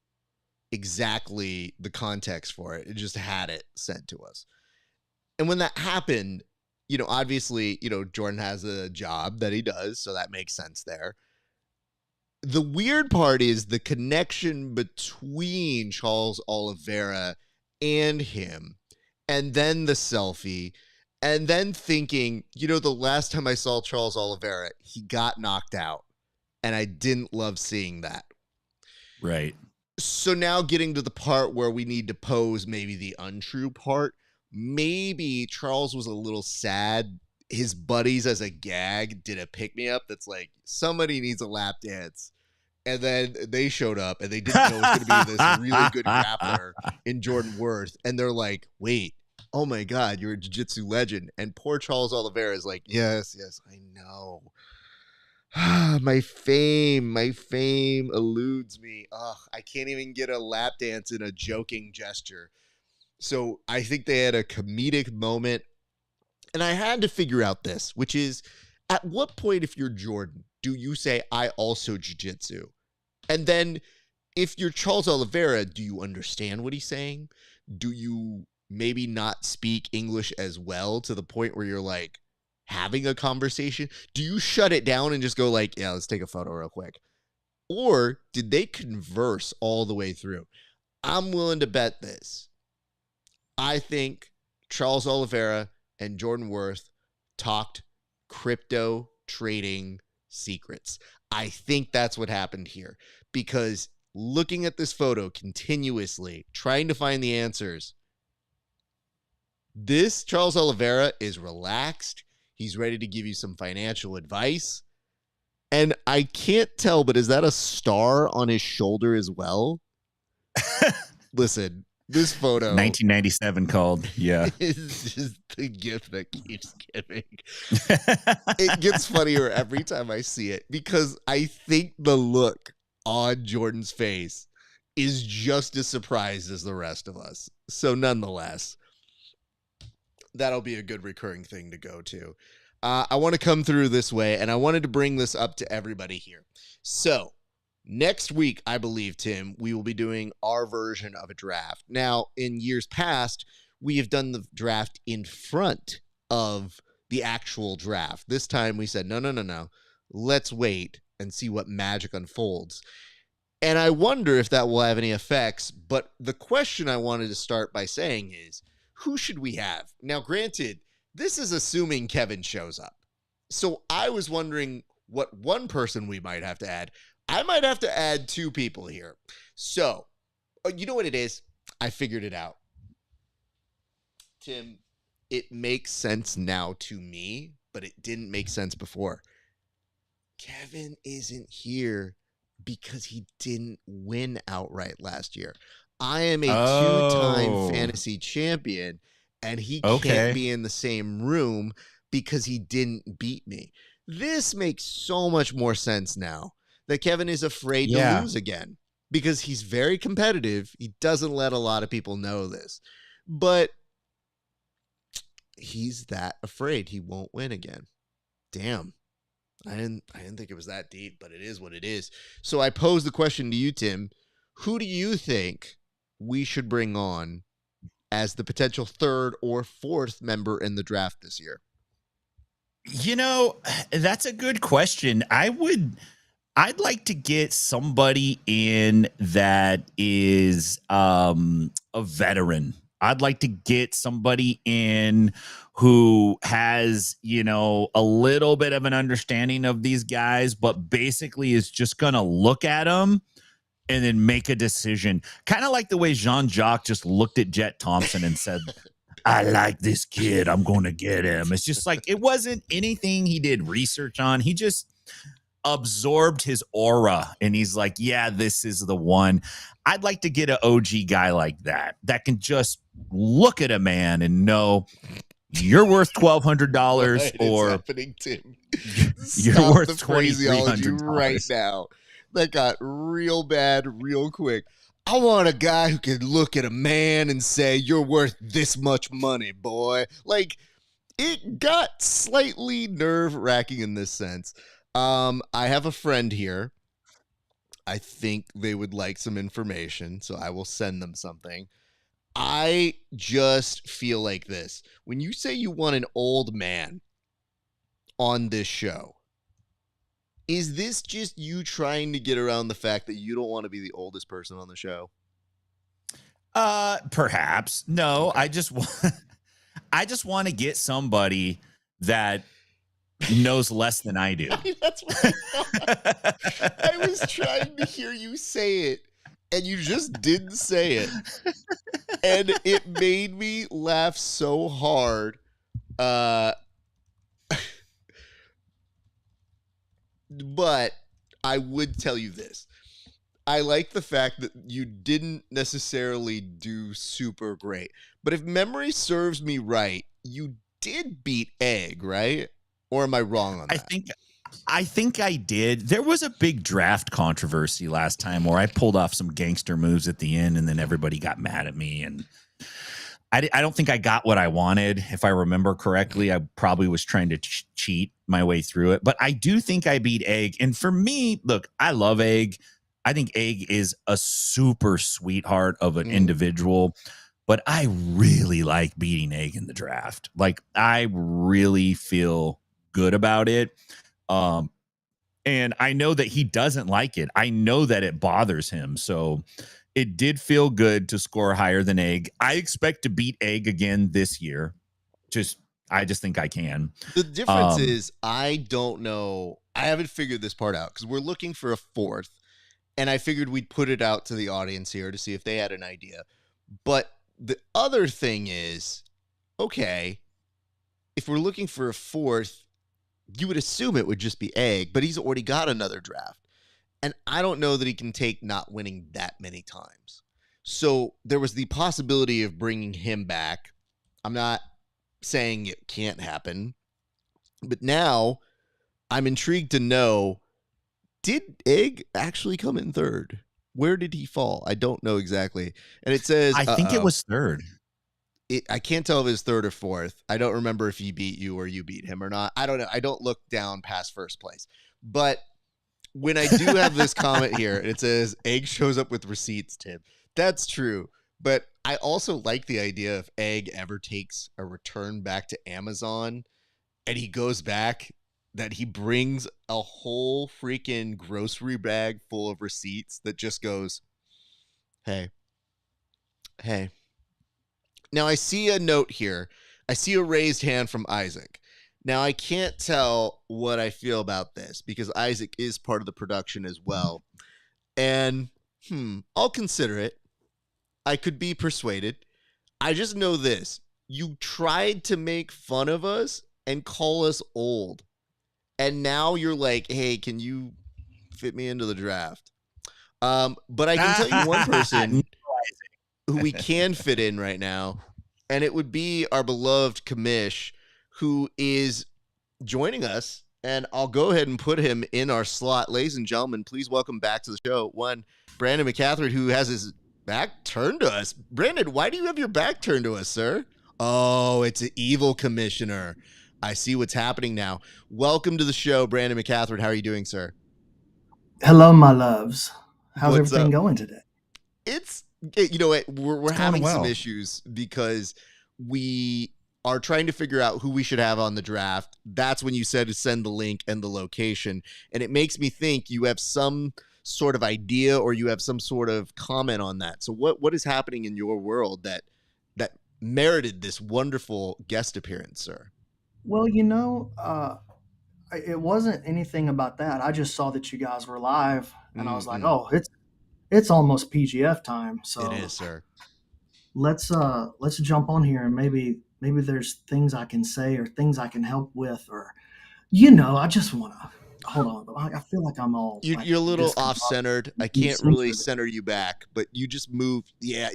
exactly the context for it. It just had it sent to us. And when that happened, you know, obviously, you know, Jordan has a job that he does, so that makes sense there. The weird part is the connection between Charles Oliveira and him, and then the selfie, and then thinking, you know, the last time I saw Charles Oliveira, he got knocked out, and I didn't love seeing that.
Right.
So now getting to the part where we need to pose maybe the untrue part, maybe Charles was a little sad. His buddies, as a gag, did a pick-me-up that's like, somebody needs a lap dance. And then they showed up and they didn't know it was going to be this really good grappler in Jordan Worth. And they're like, wait, oh my God, you're a jiu-jitsu legend. And poor Charles Oliveira is like, yes, I know. my fame eludes me. Ugh, I can't even get a lap dance in a joking gesture. So I think they had a comedic moment. And I had to figure out this, which is, at what point, if you're Jordan, do you say, I also jiu-jitsu? And then if you're Charles Oliveira, do you understand what he's saying? Do you maybe not speak English as well to the point where you're like having a conversation? Do you shut it down and just go like, yeah, let's take a photo real quick? Or did they converse all the way through? I'm willing to bet this. I think Charles Oliveira and Jordan Worth talked crypto trading secrets. I think that's what happened here, because looking at this photo continuously, trying to find the answers, this Charles Oliveira is relaxed. He's ready to give you some financial advice. And I can't tell, but is that a star on his shoulder as well? Listen, this photo
1997 called. Yeah.
It's just the gift that keeps giving. It gets funnier every time I see it, because I think the look on Jordan's face is just as surprised as the rest of us. So nonetheless, that'll be a good recurring thing to go to. I want to come through this way, and I wanted to bring this up to everybody here. So next week, I believe, Tim, we will be doing our version of a draft. Now, in years past, we have done the draft in front of the actual draft. This time we said, no. Let's wait and see what magic unfolds. And I wonder if that will have any effects. But the question I wanted to start by saying is, who should we have? Now, granted, this is assuming Kevin shows up. So I was wondering what one person we might have to add. I might have to add 2 people here. So, you know what it is? I figured it out. Tim, it makes sense now to me, but it didn't make sense before. Kevin isn't here because he didn't win outright last year. I am a 2-time fantasy champion, and he can't be in the same room because he didn't beat me. This makes so much more sense now that Kevin is afraid to lose again because he's very competitive. He doesn't let a lot of people know this, but he's that afraid he won't win again. Damn. I didn't think it was that deep, but it is what it is. So I pose the question to you, Tim. Who do you think we should bring on as the potential 3rd or 4th member in the draft this year?
You know, that's a good question. I'd like to get somebody in that is a veteran. I'd like to get somebody in who has, you know, a little bit of an understanding of these guys, but basically is just going to look at them and then make a decision. Kind of like the way Jean-Jacques just looked at Jet Thompson and said, I like this kid. I'm going to get him. It's just like, it wasn't anything he did research on. He just absorbed his aura and he's like, yeah, this is the one. I'd like to get an OG guy like that can just look at a man and know you're worth $1,200 or
happening, Tim.
You're worth $2,300
right now. That got real bad real quick. I want a guy who can look at a man and say, you're worth this much money, boy. Like, it got slightly nerve-wracking in this sense. I have a friend here. I think they would like some information, so I will send them something. I just feel like this. When you say you want an old man on this show, is this just you trying to get around the fact that you don't want to be the oldest person on the show?
Perhaps. No, okay. I just want to get somebody that knows less than I do.
That's what I thought. I was trying to hear you say it, and you just didn't say it. And it made me laugh so hard. But I would tell you this. I like the fact that you didn't necessarily do super great. But if memory serves me right, you did beat Egg, right? Or am I wrong on that?
I think I did. There was a big draft controversy last time where I pulled off some gangster moves at the end and then everybody got mad at me. And I don't think I got what I wanted. If I remember correctly, I probably was trying to cheat my way through it. But I do think I beat Egg. And for me, look, I love Egg. I think Egg is a super sweetheart of an individual. But I really like beating Egg in the draft. Like, I really feel good about it. And I know that he doesn't like it. I know that it bothers him. So it did feel good to score higher than Egg. I expect to beat Egg again this year. I just think I can.
The difference is I don't know. I haven't figured this part out because we're looking for a 4th. And I figured we'd put it out to the audience here to see if they had an idea. But the other thing is, okay, if we're looking for a 4th, you would assume it would just be Egg, but he's already got another draft. And I don't know that he can take not winning that many times. So there was the possibility of bringing him back. I'm not saying it can't happen. But now I'm intrigued to know, did Egg actually come in 3rd? Where did he fall? I don't know exactly. And it says,
I think it was 3rd.
I can't tell if it's 3rd or 4th. I don't remember if he beat you or you beat him or not. I don't know. I don't look down past 1st place. But when I do have this comment here, and it says, Egg shows up with receipts, Tim. That's true. But I also like the idea if Egg ever takes a return back to Amazon and he goes back, that he brings a whole freaking grocery bag full of receipts that just goes, hey, hey. Now I see a note here. I see a raised hand from Isaac. Now I can't tell what I feel about this because Isaac is part of the production as well. And I'll consider it. I could be persuaded. I just know this. You tried to make fun of us and call us old. And now you're like, hey, can you fit me into the draft? But I can tell you one person who we can fit in right now, and it would be our beloved Kamish, who is joining us. And I'll go ahead and put him in our slot. Ladies and gentlemen, please welcome back to the show one, Brandon McCaffrey, who has his back turned to us. Brandon, why do you have your back turned to us, sir? Oh, it's an evil commissioner. I see what's happening now. Welcome to the show, Brandon McCaffrey. How are you doing, sir?
Hello, my loves. How's
What's
everything
up?
going today?
You know what? We're having some
well.
issues because we are trying to figure out who we should have on the draft. That's when you said to send the link and the location. And it makes me think you have some sort of idea or you have some sort of comment on that. So what is happening in your world that merited this wonderful guest appearance, sir?
Well, it wasn't anything about that. I just saw that you guys were live, and I was like,
Mm-mm.
"Oh, it's almost PGF time."
It
So
is, sir.
let's jump on here, and maybe there's things I can say or things I can help with, or I just want to hold on. I feel like I'm all like
You're a little off-centered. I can't really
censored.
center you back, but you just moved. Yeah.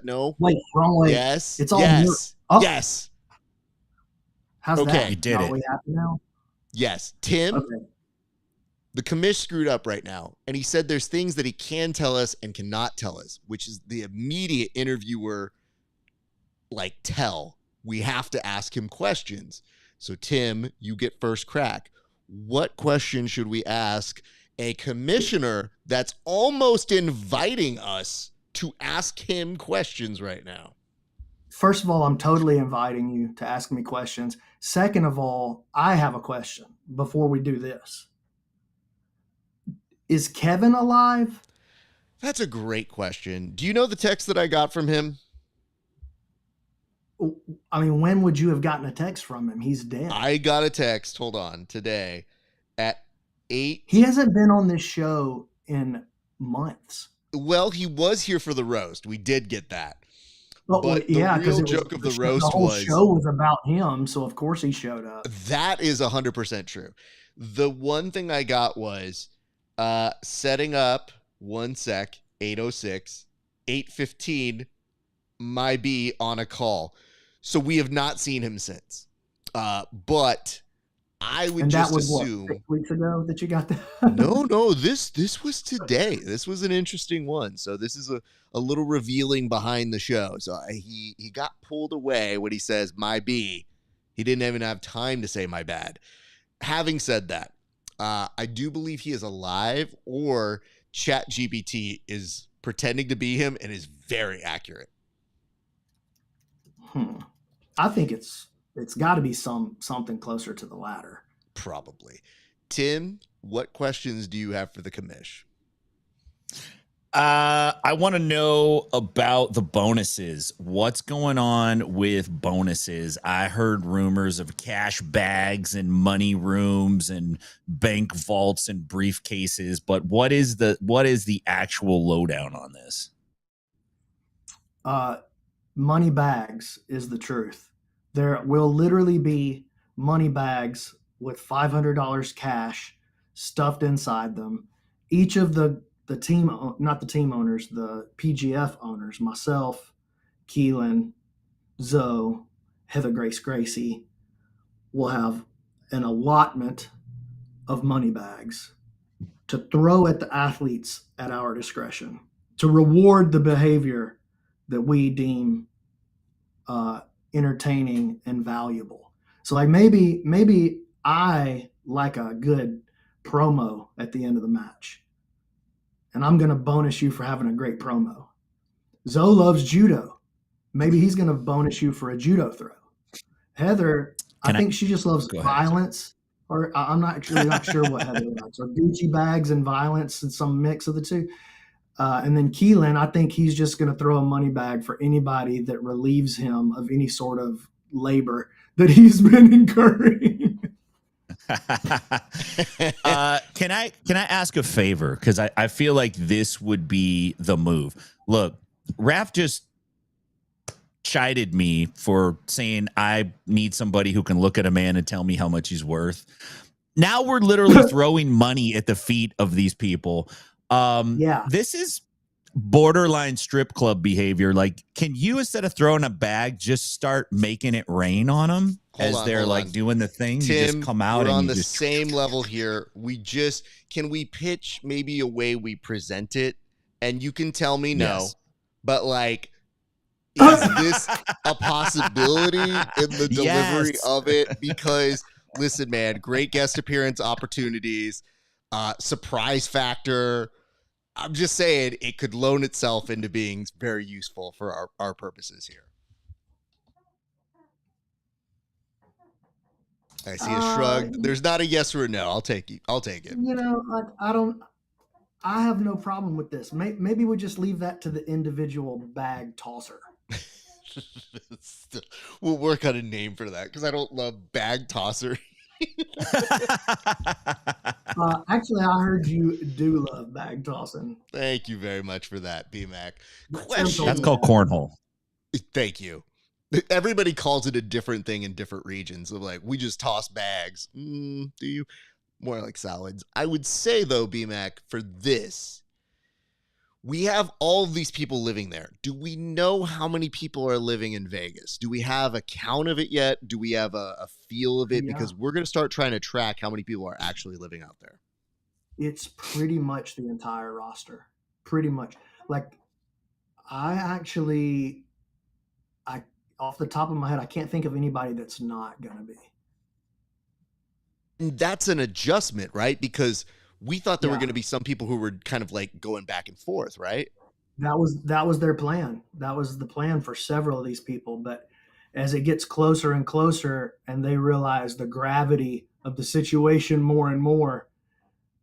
No.
Wait, wrong way.
Yes.
It's all
Yes.
up.
Yes.
How's
Okay.
that?
You did
Are
it.
we happy now?
Yes. Tim,
Okay.
the commish screwed up right now, and he said there's things that he can tell us and cannot tell us, which is the immediate interviewer tell. We have to ask him questions. So Tim, you get first crack. What question should we ask a commissioner that's almost inviting us to ask him questions right now?
First of all, I'm totally inviting you to ask me questions. Second of all, I have a question before we do this. Is Kevin alive?
That's a great question. Do you know the text that I got from him?
I mean, when would you have gotten a text from him? He's dead.
I got a text, hold on, today at 8.
He hasn't been on this show in months.
Well, he was here for the roast. We did get that.
But the real
joke of the roast
the whole
was
show was about him, so of course he showed up.
That is 100% true. The one thing I got was setting up 8:06, 8:15, my B on a call. So we have not seen him since. But I would just assume
6 weeks ago that you got that.
No, this was today. This was an interesting one. So this is a little revealing behind the show. So he got pulled away when he says my B. He didn't even have time to say my bad. Having said that, I do believe he is alive, or ChatGPT is pretending to be him and is very accurate.
I think it's got to be something closer to the latter.
Probably. Tim, what questions do you have for the commish?
I want to know about the bonuses. What's going on with bonuses? I heard rumors of cash bags and money rooms and bank vaults and briefcases, but what is the actual lowdown on this?
Money bags is the truth. There will literally be money bags with $500 cash stuffed inside them. Each of the team, not the team owners, the PGF owners, myself, Keelan, Zoe, Heather Grace Gracie, will have an allotment of money bags to throw at the athletes at our discretion to reward the behavior that we deem entertaining and valuable. So like maybe I like a good promo at the end of the match, and I'm going to bonus you for having a great promo. Zoe loves judo. Maybe he's going to bonus you for a judo throw. Heather, I
Can I
think she just loves
go ahead?
violence, or I'm not really not sure what Heather likes, or Gucci bags and violence and some mix of the two. And then Keelan, I think he's just going to throw a money bag for anybody that relieves him of any sort of labor that he's been incurring.
Can I ask a favor? Because I feel like this would be the move. Look, Raph just chided me for saying I need somebody who can look at a man and tell me how much he's worth. Now we're literally throwing money at the feet of these people.
Yeah.
This is borderline strip club behavior. Like, can you, instead of throwing a bag, just start making it rain on them as they're like doing the thing?
Tim,
you just come out
we're
and
on
you
the
just
same level here. Can we pitch maybe a way we present it? And you can tell me no,
Yes.
but like, is this a possibility in the delivery
Yes.
of it? Because listen, man, great guest appearance opportunities, surprise factor. I'm just saying it could loan itself into being very useful for our purposes here. I see a shrug. There's not a yes or a no. I'll take it.
You know, I have no problem with this. Maybe we just leave that to the individual bag tosser.
We'll work on a name for that because I don't love bag tosser.
Actually, I heard you do love bag tossing.
Thank you very much for that, BMAC.
That's called cornhole.
Thank you. Everybody calls it a different thing in different regions. So like, we just toss bags. Do you? More like salads. I would say, though, BMAC, for this, we have all of these people living there. Do we know how many people are living in Vegas? Do we have a count of it yet? Do we have a feel of it?
Yeah.
Because we're going to start trying to track how many people are actually living out there.
It's pretty much the entire roster. Pretty much. Like, off the top of my head, I can't think of anybody that's not going to be.
And that's an adjustment, right? Because we thought there were going to be some people who were kind of like going back and forth, right?
That was their plan. That was the plan for several of these people. But as it gets closer and closer and they realize the gravity of the situation more and more,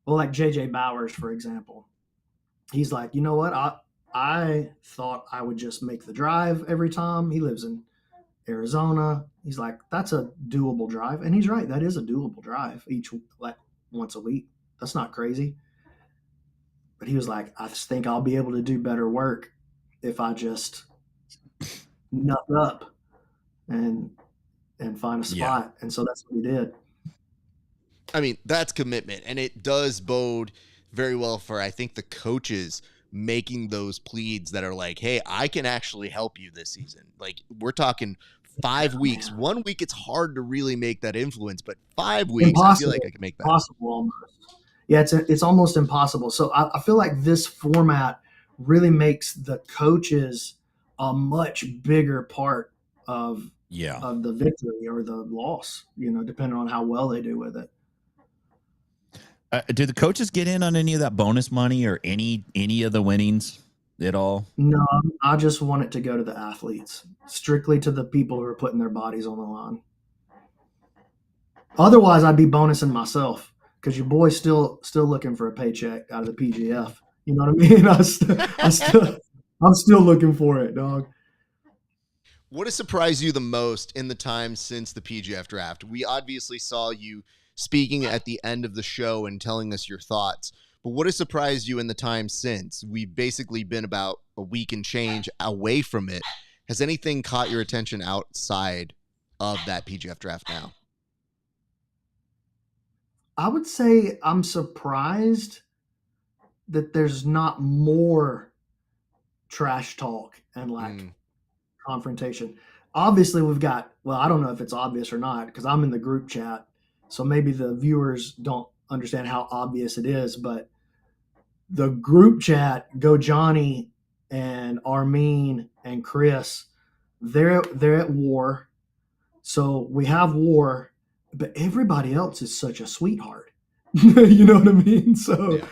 well, like JJ Bowers, for example, he's like, you know what? I thought I would just make the drive every time. He lives in Arizona. He's like, that's a doable drive. And he's right. That is a doable drive once a week. That's not crazy. But he was like, I just think I'll be able to do better work if I just nut up and find a spot. And so that's what he did.
I mean, that's commitment. And it does bode very well for, I think, the coaches making those pleads that are like, hey, I can actually help you this season. Like, we're talking 5 weeks. 1 week, it's hard to really make that influence, but 5 weeks, impossible. I feel like I can make that.
Impossible almost. Yeah, it's almost impossible. So I feel like this format really makes the coaches a much bigger part of the victory or the loss, depending on how well they do with it.
Do the coaches get in on any of that bonus money or any of the winnings at all?
No, I just want it to go to the athletes, strictly to the people who are putting their bodies on the line. Otherwise, I'd be bonusing myself because your boy's still looking for a paycheck out of the PGF. You know what I mean? I'm still looking for it, dog.
What has surprised you the most in the time since the PGF draft? We obviously saw you speaking at the end of the show and telling us your thoughts. But what has surprised you in the time since? We've basically been about a week and change away from it. Has anything caught your attention outside of that PGF draft now?
I would say I'm surprised that there's not more trash talk and confrontation. Obviously, we've got, I don't know if it's obvious or not because I'm in the group chat. So maybe the viewers don't understand how obvious it is, but the group chat, Go Johnny and Armin and Chris, they're at war. So we have war, but everybody else is such a sweetheart. You know what I mean? So,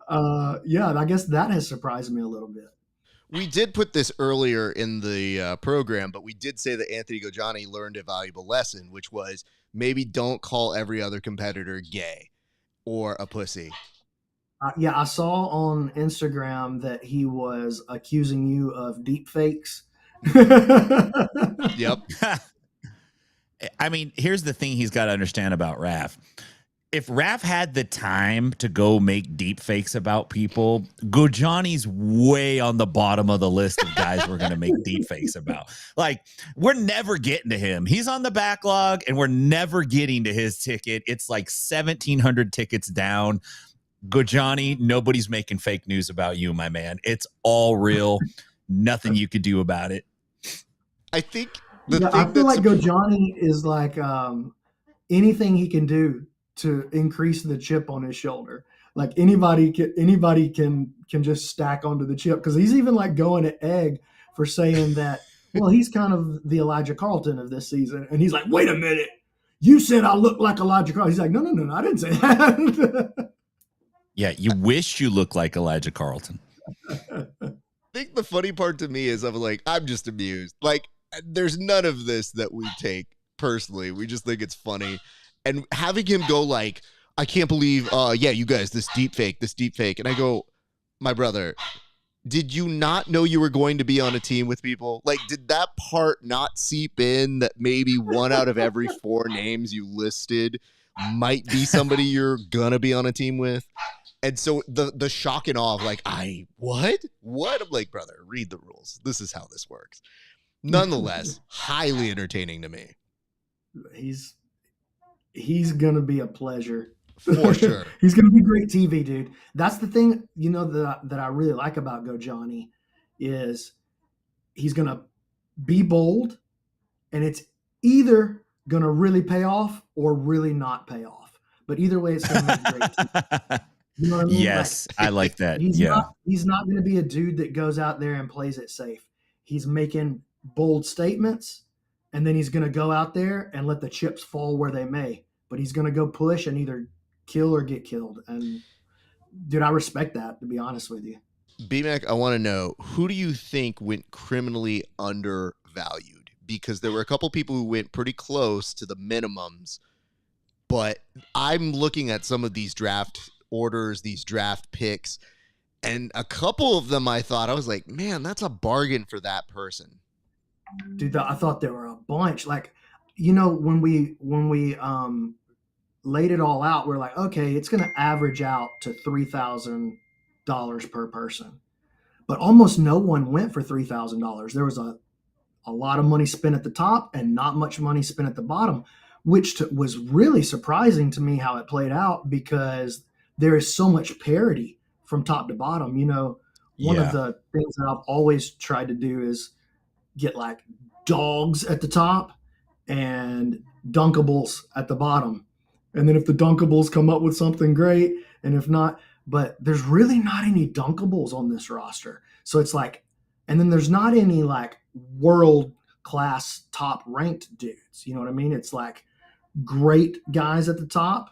I guess that has surprised me a little bit.
We did put this earlier in the program, but we did say that Anthony Gojani learned a valuable lesson, which was maybe don't call every other competitor gay or a pussy.
Yeah, I saw on Instagram that he was accusing you of deep fakes.
Yep.
I mean, here's the thing he's got to understand about Raph. If Raph had the time to go make deep fakes about people, Gojani's way on the bottom of the list of guys we're going to make deep fakes about. Like, we're never getting to him. He's on the backlog, and we're never getting to his ticket. It's like 1,700 tickets down. Gojani, nobody's making fake news about you, my man. It's all real. Nothing you could do about it.
I think
I feel like Gojani is like anything he can do to increase the chip on his shoulder. Like anybody can just stack onto the chip, because he's even like going at Egg for saying that, well, he's kind of the Elijah Carlton of this season. And he's like, wait a minute, you said I look like Elijah Carlton. He's like, no, I didn't say that.
Yeah, you wish you looked like Elijah Carlton.
I think the funny part to me is I'm just amused. Like, there's none of this that we take personally. We just think it's funny. And having him go like, I can't believe, yeah, you guys, this deep fake. And I go, my brother, did you not know you were going to be on a team with people? Like, did that part not seep in that maybe 1 out of every 4 names you listed might be somebody you're gonna be on a team with? And so the shock and awe of like, what? I'm like, brother, read the rules. This is how this works. Nonetheless, highly entertaining to me.
He's gonna be a pleasure.
For sure.
He's gonna be great TV, dude. That's the thing, that I really like about Gojani is he's gonna be bold, and it's either gonna really pay off or really not pay off. But either way, it's gonna make great TV. You know what I mean?
Yes, I like that.
He's not going to be a dude that goes out there and plays it safe. He's making bold statements, and then he's going to go out there and let the chips fall where they may. But he's going to go push and either kill or get killed. And, dude, I respect that, to be honest with you.
B-Mac, I want to know, who do you think went criminally undervalued? Because there were a couple people who went pretty close to the minimums. But I'm looking at some of these draft orders, these draft picks, and a couple of them I was like, man, that's a bargain for that person.
Dude, I thought there were a bunch. Like, when we laid it all out, we're like, okay, it's going to average out to $3,000 per person. But almost no one went for $3,000. There was a lot of money spent at the top and not much money spent at the bottom, which was really surprising to me how it played out, because there is so much parity from top to bottom. One of the things that I've always tried to do is get like dogs at the top and dunkables at the bottom. And then if the dunkables come up with something great, and if not, but there's really not any dunkables on this roster. So it's like, and then there's not any like world class top ranked dudes. You know what I mean? It's like great guys at the top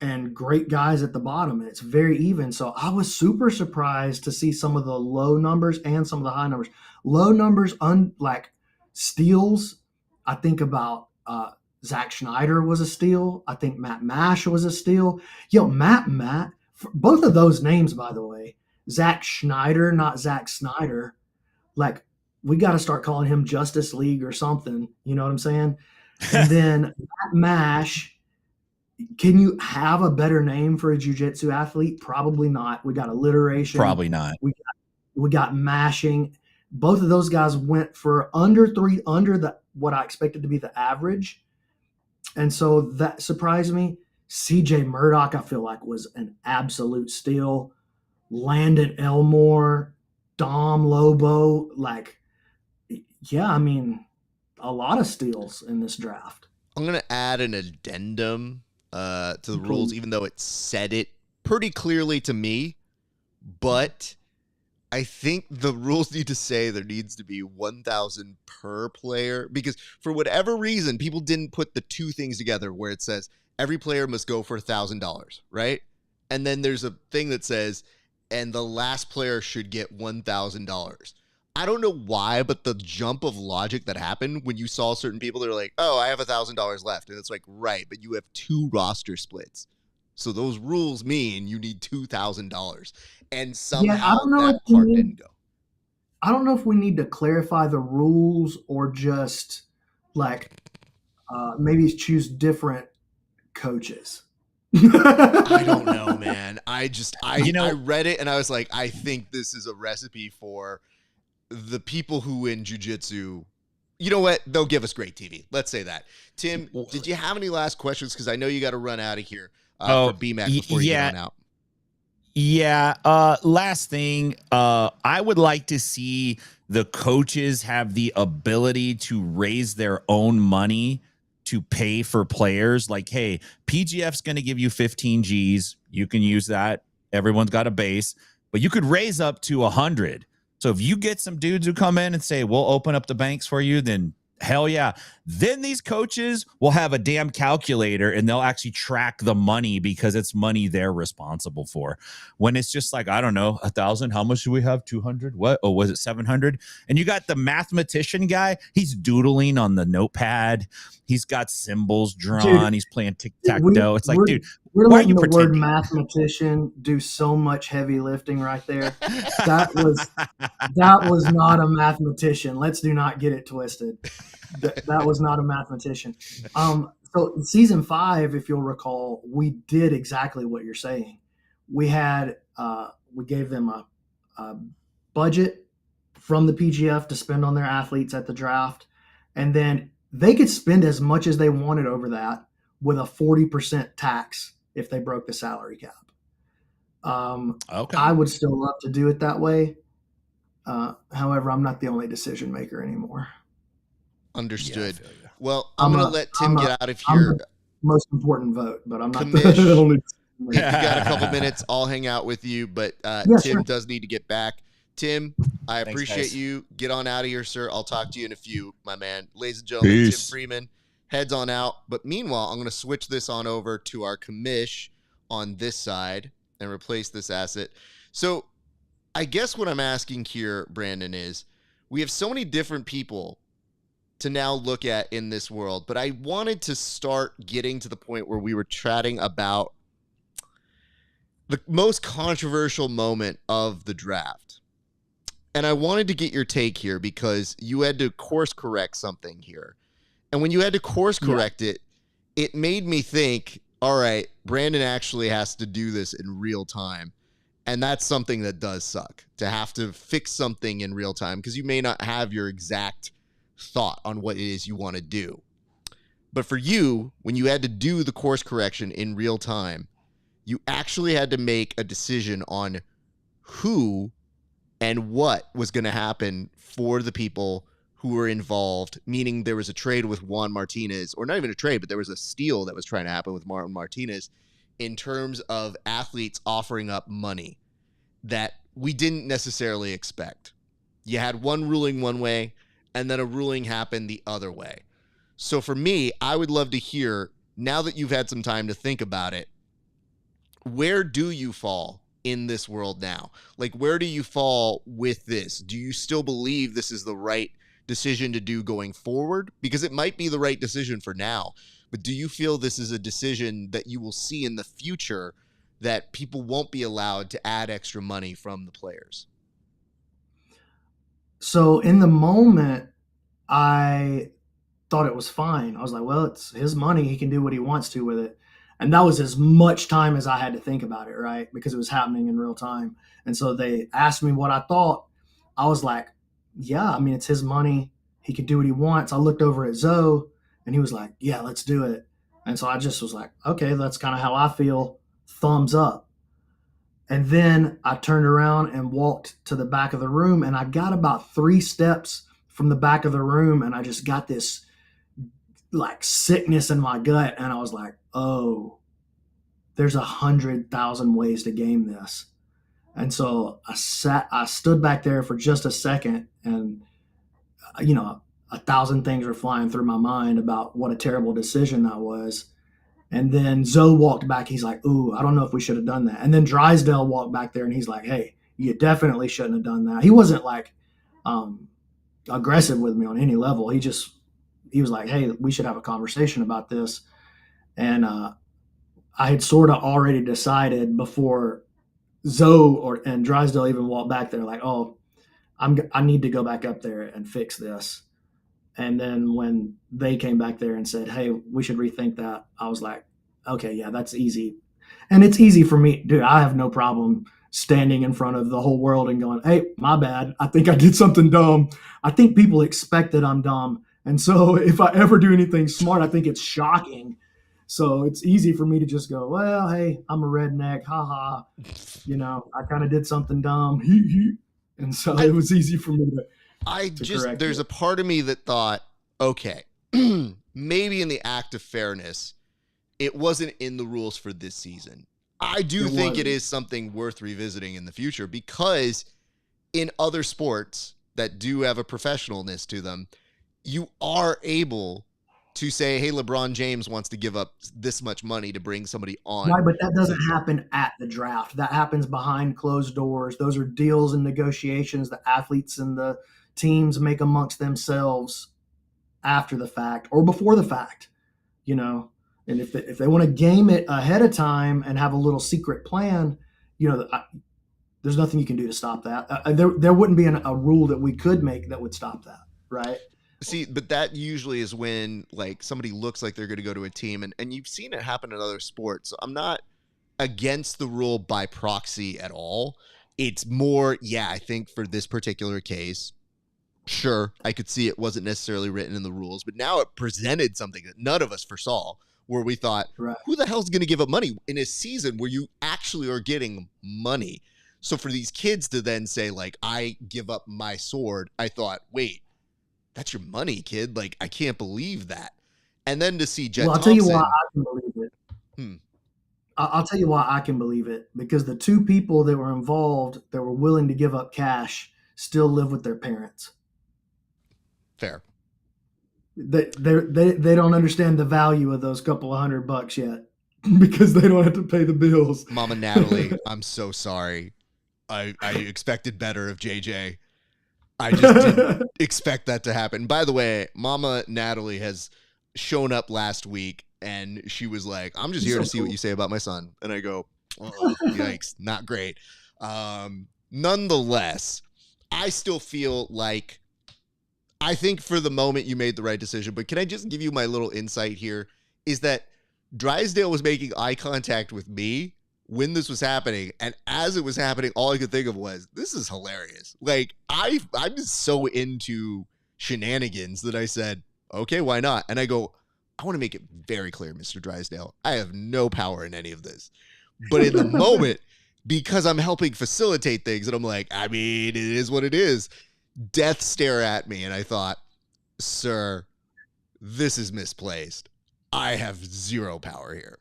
and great guys at the bottom, and it's very even. So I was super surprised to see some of the low numbers and some of the high numbers. Low numbers, like steals, I think about Zach Schneider was a steal. I think Matt Mash was a steal. Matt, both of those names, by the way, Zach Schneider, not Zach Snyder. Like, we got to start calling him Justice League or something. You know what I'm saying? And then Matt Mash. Can you have a better name for a jiu-jitsu athlete? Probably not. We got alliteration.
Probably not.
We got mashing. Both of those guys went for under what I expected to be the average. And so that surprised me. CJ Murdoch, I feel like, was an absolute steal. Landon Elmore, Dom Lobo, a lot of steals in this draft.
I'm going to add an addendum to the rules, even though it said it pretty clearly to me. But I think the rules need to say there needs to be 1,000 per player, because for whatever reason, people didn't put the two things together where it says every player must go for $1,000, right? And then there's a thing that says and the last player should get $1,000. I don't know why, but the jump of logic that happened when you saw certain people, they're like, oh, I have $1,000 left. And it's like, right, but you have 2 roster splits. So those rules mean you need $2,000. And somehow that part didn't go.
I don't know if we need to clarify the rules or just like maybe choose different coaches.
I don't know, man. I read it and I was like, I think this is a recipe for the people who win jiu-jitsu. You know what? They'll give us great TV. Let's say that. Tim, did you have any last questions? Because I know you got to run out of here for BMAC before you get on out.
Yeah. Last thing, I would like to see the coaches have the ability to raise their own money to pay for players. Like, hey, PGF's going to give you 15 G's. You can use that. Everyone's got a base, but you could raise up to 100. So if you get some dudes who come in and say, we'll open up the banks for you, then hell yeah. Then these coaches will have a damn calculator and they'll actually track the money because it's money they're responsible for. When it's just like, I don't know, 1,000, how much do we have? 200? What? Oh, was it 700? And you got the mathematician guy. He's doodling on the notepad. He's got symbols drawn. Dude, he's playing tic-tac-toe. It's like, dude,
we're letting the word mathematician do so much heavy lifting right there. That was not a mathematician. Let's do not get it twisted. That was not a mathematician. So season 5, if you'll recall, we did exactly what you're saying. We had we gave them a budget from the PGF to spend on their athletes at the draft, and then they could spend as much as they wanted over that with a 40% tax if they broke the salary cap. Okay. I would still love to do it that way. However, I'm not the only decision maker anymore.
Understood. Yeah, well, I'm going to let Tim get out of here.
I'm the most important vote, but I'm not the only.
If you got a couple minutes, I'll hang out with you, but Tim does need to get back. Tim, I appreciate you. Get on out of here, sir. I'll talk to you in a few, my man. Ladies and gentlemen, Peace. Tim Freeman, heads on out. But meanwhile, I'm going to switch this on over to our commish on this side and replace this asset. So I guess what I'm asking here, Brandon, is we have so many different people to now look at in this world, but I wanted to start getting to the point where we were chatting about the most controversial moment of the draft. And I wanted to get your take here because you had to course correct something here. And when you had to course correct it, it made me think, all right, Brandon actually has to do this in real time. And that's something that does suck, to have to fix something in real time because you may not have your exact thought on what it is you want to do. But for you, when you had to do the course correction in real time, you actually had to make a decision on who and what was going to happen for the people who were involved, meaning there was a trade with Juan Martinez, or not even a trade, but there was a steal that was trying to happen with Juan Martinez in terms of athletes offering up money that we didn't necessarily expect. You had one ruling one way, and then a ruling happened the other way. So for me, I would love to hear, now that you've had some time to think about it, where do you fall in this world now? Like, where do you fall with this? Do you still believe this is the right decision to do going forward? Because it might be the right decision for now, but do you feel this is a decision that you will see in the future that people won't be allowed to add extra money from the players?
So in the moment, I thought it was fine. I was like, well, it's his money. He can do what he wants to with it. And that was as much time as I had to think about it, right? Because it was happening in real time. And so they asked me what I thought. I was like, yeah, I mean, it's his money. He can do what he wants. I looked over at Zoe and he was like, yeah, let's do it. And so I just was like, okay, that's kind of how I feel. Thumbs up. And then I turned around and walked to the back of the room, and I got about 3 steps from the back of the room, and I just got this like sickness in my gut. And I was like, oh, there's 100,000 ways to game this. And so I stood back there for just a second, and, 1,000 things were flying through my mind about what a terrible decision that was. And then Zoe walked back. He's like, ooh, I don't know if we should have done that. And then Drysdale walked back there and he's like, hey, you definitely shouldn't have done that. He wasn't like aggressive with me on any level. He was like, hey, we should have a conversation about this. And I had sort of already decided before Zoe and Drysdale even walked back there, like, oh, I need to go back up there and fix this. And then when they came back there and said, hey, we should rethink that, I was like, okay, yeah, that's easy. And it's easy for me, dude. I have no problem standing in front of the whole world and going, hey, my bad. I think I did something dumb. I think people expect that I'm dumb. And so if I ever do anything smart, I think it's shocking. So it's easy for me to just go, well, hey, I'm a redneck. Ha ha. I kind of did something dumb. And so it was easy for me to
there's a part of me that thought, okay, maybe in the act of fairness, it wasn't in the rules for this season. I do think it is something worth revisiting in the future, because in other sports that do have a professionalness to them, you are able to say, hey, LeBron James wants to give up this much money to bring somebody on.
Right, but that doesn't happen at the draft. That happens behind closed doors. Those are deals and negotiations the athletes and the teams make amongst themselves after the fact or before the fact, And if they want to game it ahead of time and have a little secret plan, there's nothing you can do to stop that. There wouldn't be a rule that we could make that would stop that, right?
See, but that usually is when like somebody looks like they're going to go to a team, and you've seen it happen in other sports. So I'm not against the rule by proxy at all. It's more, I think for this particular case, sure, I could see it wasn't necessarily written in the rules, but now it presented something that none of us foresaw, where we thought, right, who the hell's going to give up money in a season where you actually are getting money? So for these kids to then say, like, I give up my sword, I thought, wait, that's your money, kid. Like, I can't believe that. And then to see Jet
I'll
Thompson.
Tell you why I can believe it. I'll tell you why I can believe it. Because the two people that were involved that were willing to give up cash still live with their parents.
Fair.
They don't understand the value of those couple of $100 yet because they don't have to pay the bills.
Mama Natalie, I'm so sorry. I expected better of JJ. I just didn't expect that to happen. By the way, Mama Natalie has shown up last week and she was like, I'm just here to see what you say about my son. And I go, oh, yikes, not great. Nonetheless, I still feel like, I think for the moment you made the right decision, but can I just give you my little insight here? Is that Drysdale was making eye contact with me when this was happening, and as it was happening, all I could think of was, this is hilarious. Like, I'm just so into shenanigans that I said, okay, why not? And I go, I want to make it very clear, Mr. Drysdale, I have no power in any of this. But in the moment, because I'm helping facilitate things, and I'm like, I mean, it is what it is, death stare at me, and I thought, sir, this is misplaced. I have zero power here.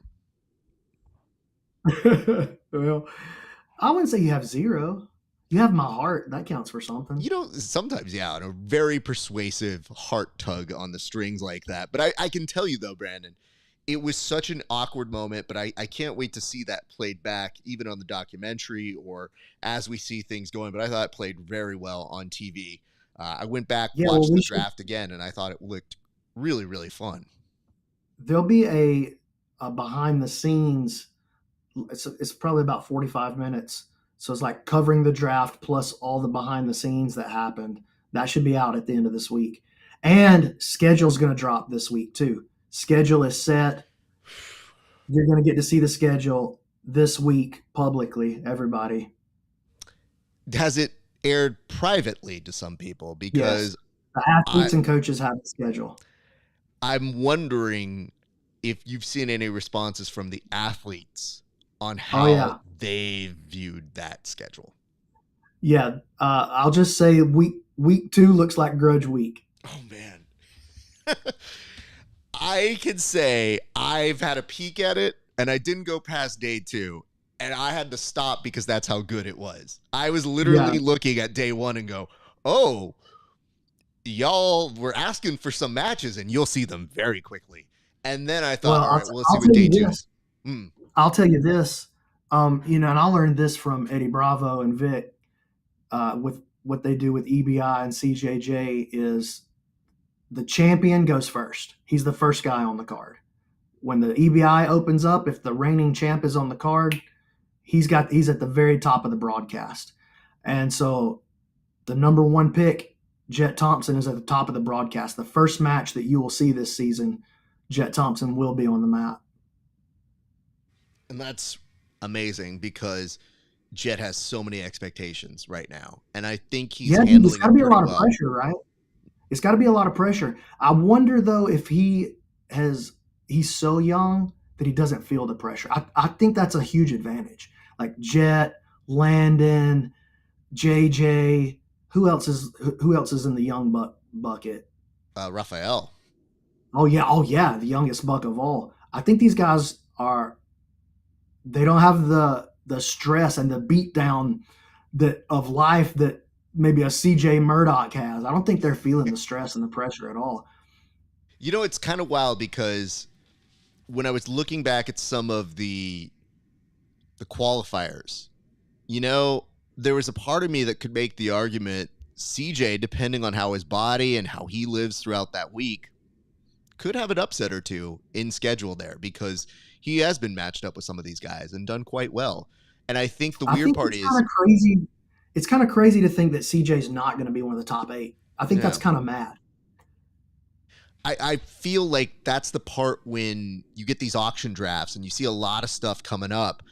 Well, I wouldn't say you have zero. You have my heart. That counts for something.
Sometimes, yeah, a very persuasive heart tug on the strings like that. But I can tell you, though, Brandon, it was such an awkward moment, but I can't wait to see that played back, even on the documentary or as we see things going. But I thought it played very well on TV. I went back, watched the draft again, and I thought it looked really, really fun.
There'll be a behind the scenes. It's probably about 45 minutes. So it's like covering the draft plus all the behind the scenes that happened. That should be out at the end of this week. And schedule's going to drop this week too. Schedule is set. You're going to get to see the schedule this week publicly, everybody.
Has it aired privately to some people? Because
yes. The athletes and coaches have the schedule.
I'm wondering if you've seen any responses from the athletes on how they viewed that schedule.
Yeah. I'll just say week 2 looks like grudge week.
Oh, man. I can say I've had a peek at it, and I didn't go past day 2, and I had to stop because that's how good it was. I was literally looking at day 1 and go, oh, y'all were asking for some matches, and you'll see them very quickly. And then I thought,
Well,
all right, well, let's see
I'll
what
tell
day
you
two
this.
is. Mm.
I'll tell you this. And I learned this from Eddie Bravo and Vic with what they do with EBI and CJJ is the champion goes first. He's the first guy on the card. When the EBI opens up, if the reigning champ is on the card, he's at the very top of the broadcast. And so the number one pick, Jet Thompson, is at the top of the broadcast. The first match that you will see this season, Jet Thompson will be on the map.
And that's amazing because Jet has so many expectations right now. And I think he's
Dude, it's
handling
got to
it
be a
pretty
lot of
well.
pressure, right? It's got to be a lot of pressure. I wonder though if he's so young that he doesn't feel the pressure. I think that's a huge advantage. Like Jet, Landon, JJ, who else is in the young bucket?
Raphael.
Oh yeah, the youngest buck of all. I think these guys they don't have the stress and the beat down that of life that maybe a CJ Murdoch has. I don't think they're feeling the stress and the pressure at all.
You know, it's kind of wild because when I was looking back at some of the qualifiers, you know, there was a part of me that could make the argument CJ, depending on how his body and how he lives throughout that week, could have an upset or two in schedule there because he has been matched up with some of these guys and done quite well. And I think the weird part is
kind of crazy. It's kind of crazy to think that CJ's not going to be one of the top 8. I think that's kind of mad.
I feel like that's the part when you get these auction drafts and you see a lot of stuff coming up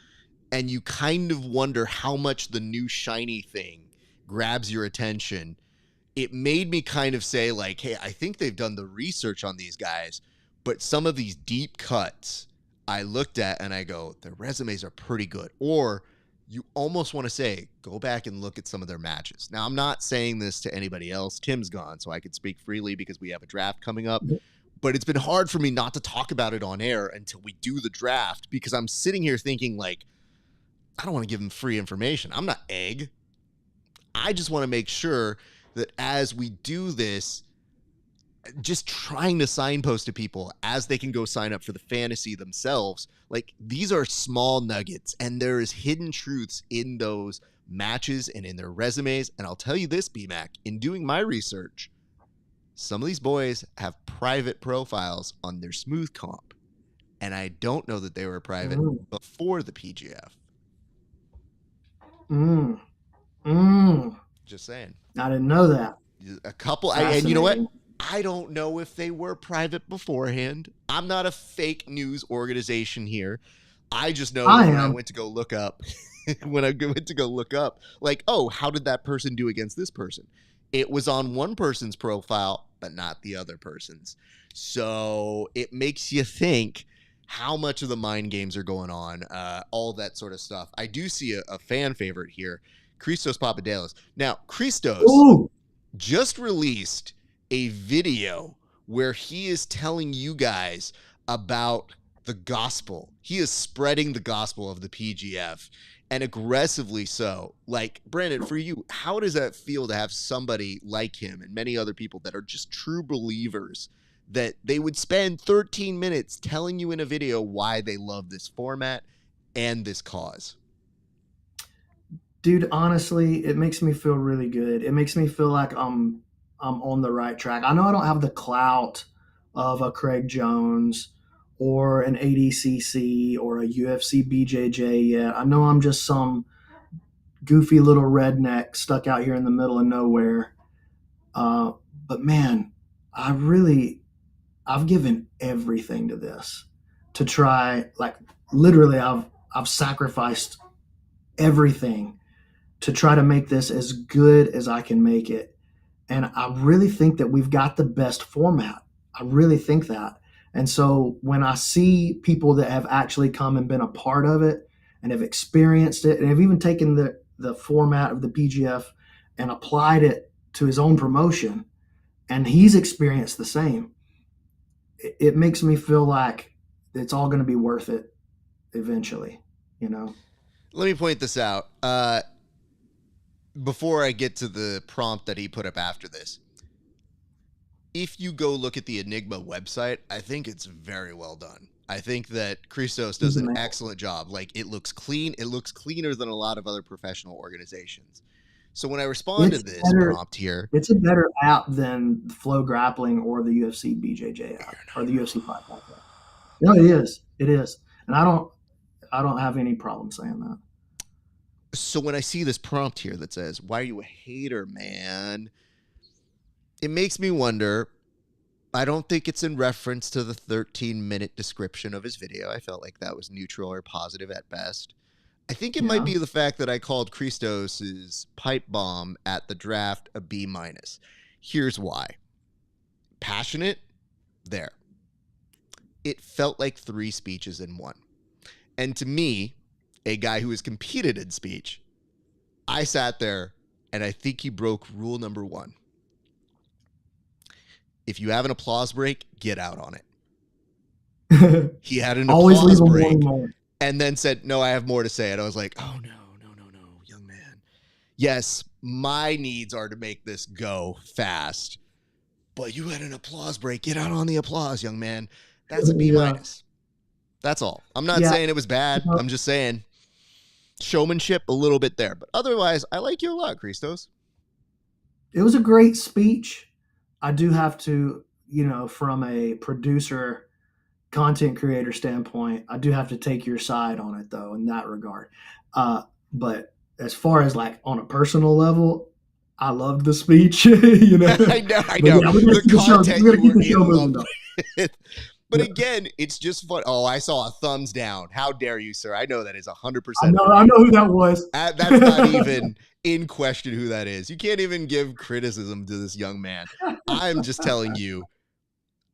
and you kind of wonder how much the new shiny thing grabs your attention. It made me kind of say like, hey, I think they've done the research on these guys, but some of these deep cuts I looked at and I go, their resumes are pretty good. Or you almost want to say, go back and look at some of their matches. Now, I'm not saying this to anybody else. Tim's gone, so I could speak freely because we have a draft coming up. But it's been hard for me not to talk about it on air until we do the draft because I'm sitting here thinking like, I don't want to give them free information. I'm not egg. I just want to make sure that as we do this, just trying to signpost to people as they can go sign up for the fantasy themselves. Like these are small nuggets and there is hidden truths in those matches and in their resumes. And I'll tell you this, BMAC, in doing my research, some of these boys have private profiles on their smooth comp. And I don't know that they were private before the PGF. Just saying.
I didn't know that.
A couple, and you know what? I don't know if they were private beforehand. I'm not a fake news organization here. I just know when I went to go look up, like, oh, how did that person do against this person? It was on one person's profile, but not the other person's. So it makes you think how much of the mind games are going on, all that sort of stuff. I do see a fan favorite here, Christos Papadopoulos. Now, Christos just released a video where he is telling you guys about the gospel. He is spreading the gospel of the PGF, and aggressively so. Like, Brandon, for you, how does that feel to have somebody like him and many other people that are just true believers that they would spend 13 minutes telling you in a video why they love this format and this cause?
Dude, honestly, it makes me feel really good. It makes me feel like I'm on the right track. I know I don't have the clout of a Craig Jones or an ADCC or a UFC BJJ yet. I know I'm just some goofy little redneck stuck out here in the middle of nowhere. But man, I've given everything to this to try, like literally I've sacrificed everything to try to make this as good as I can make it. And I really think that we've got the best format. I really think that. And so when I see people that have actually come and been a part of it and have experienced it and have even taken the format of the PGF and applied it to his own promotion, and he's experienced the same, it makes me feel like it's all going to be worth it eventually, you know?
Let me point this out. Before I get to the prompt that he put up after this, if you go look at the Enigma website, I think it's very well done. I think that Christos does an excellent job. Like, it looks clean. It looks cleaner than a lot of other professional organizations. So when I respond to this prompt here,
it's a better app than Flow Grappling or the UFC BJJ app or the UFC Fight Pass app. No, it is. It is, and I don't have any problem saying that.
So when I see this prompt here that says, "Why are you a hater, man?" It makes me wonder. I don't think it's in reference to the 13-minute description of his video. I felt like that was neutral or positive at best. I think it might be the fact that I called Christos's pipe bomb at the draft a B-. Here's why. Passionate? There. It felt like 3 speeches in one. And to me, a guy who has competed in speech, I sat there and I think he broke rule number 1. If you have an applause break, get out on it. He had an applause break and then said, "No, I have more to say." And I was like, "Oh, no, young man. Yes, my needs are to make this go fast. But you had an applause break. Get out on the applause, young man." That's a B-. That's all. I'm not saying it was bad. I'm just saying showmanship a little bit there. But otherwise, I like you a lot, Christos.
It was a great speech. I do have to, from a producer, content creator standpoint, I do have to take your side on it, though, in that regard. But as far as like on a personal level, I loved the speech.
I know. The content you were in love with. But again, it's just fun. Oh, I saw a thumbs down. How dare you, sir? I know that is 100%.
I know who that was.
That's not even in question who that is. You can't even give criticism to this young man. I'm just telling you,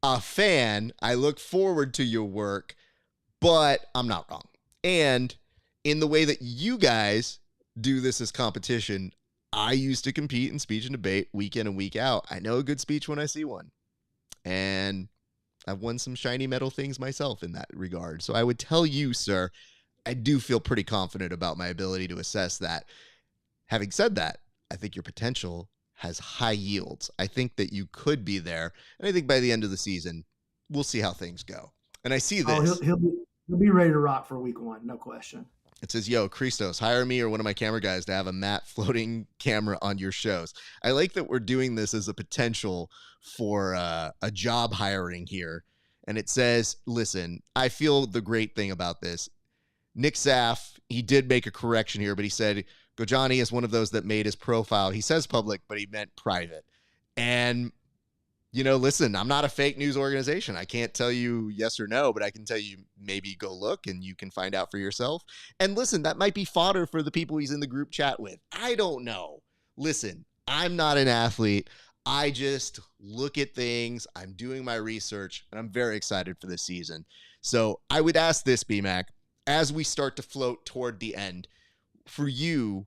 a fan, I look forward to your work, but I'm not wrong. And in the way that you guys do this as competition, I used to compete in speech and debate week in and week out. I know a good speech when I see one. And I've won some shiny metal things myself in that regard. So I would tell you, sir, I do feel pretty confident about my ability to assess that. Having said that, I think your potential has high yields. I think that you could be there. And I think by the end of the season, we'll see how things go. And I see this.
He'll be ready to rock for week 1, no question.
It says, "Yo, Christos, hire me or one of my camera guys to have a matte floating camera on your shows." I like that we're doing this as a potential for a job hiring here. And it says, listen, I feel the great thing about this. Nick Saff, he did make a correction here, but he said, Gojani is one of those that made his profile. He says public, but he meant private. And, listen, I'm not a fake news organization. I can't tell you yes or no, but I can tell you maybe go look and you can find out for yourself. And listen, that might be fodder for the people he's in the group chat with. I don't know. Listen, I'm not an athlete. I just look at things. I'm doing my research, and I'm very excited for this season. So I would ask this, BMAC, as we start to float toward the end, for you,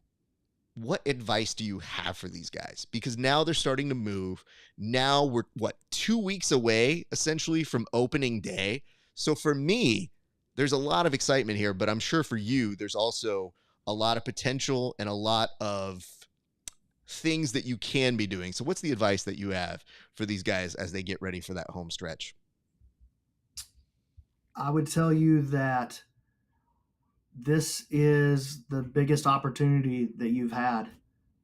what advice do you have for these guys? Because now they're starting to move. Now we're, 2 weeks away, essentially, from opening day. So for me, there's a lot of excitement here, but I'm sure for you, there's also a lot of potential and a lot of things that you can be doing. So what's the advice that you have for these guys as they get ready for that home stretch?
I would tell you that this is the biggest opportunity that you've had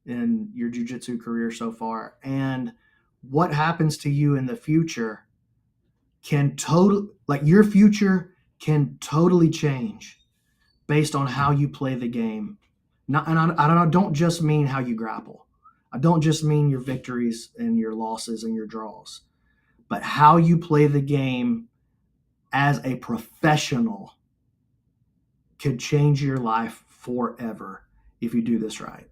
in your jiu-jitsu career so far. And what happens to you in the future your future can totally change based on how you play the game. I don't just mean how you grapple. I don't just mean your victories and your losses and your draws, but how you play the game as a professional could change your life forever if you do this right.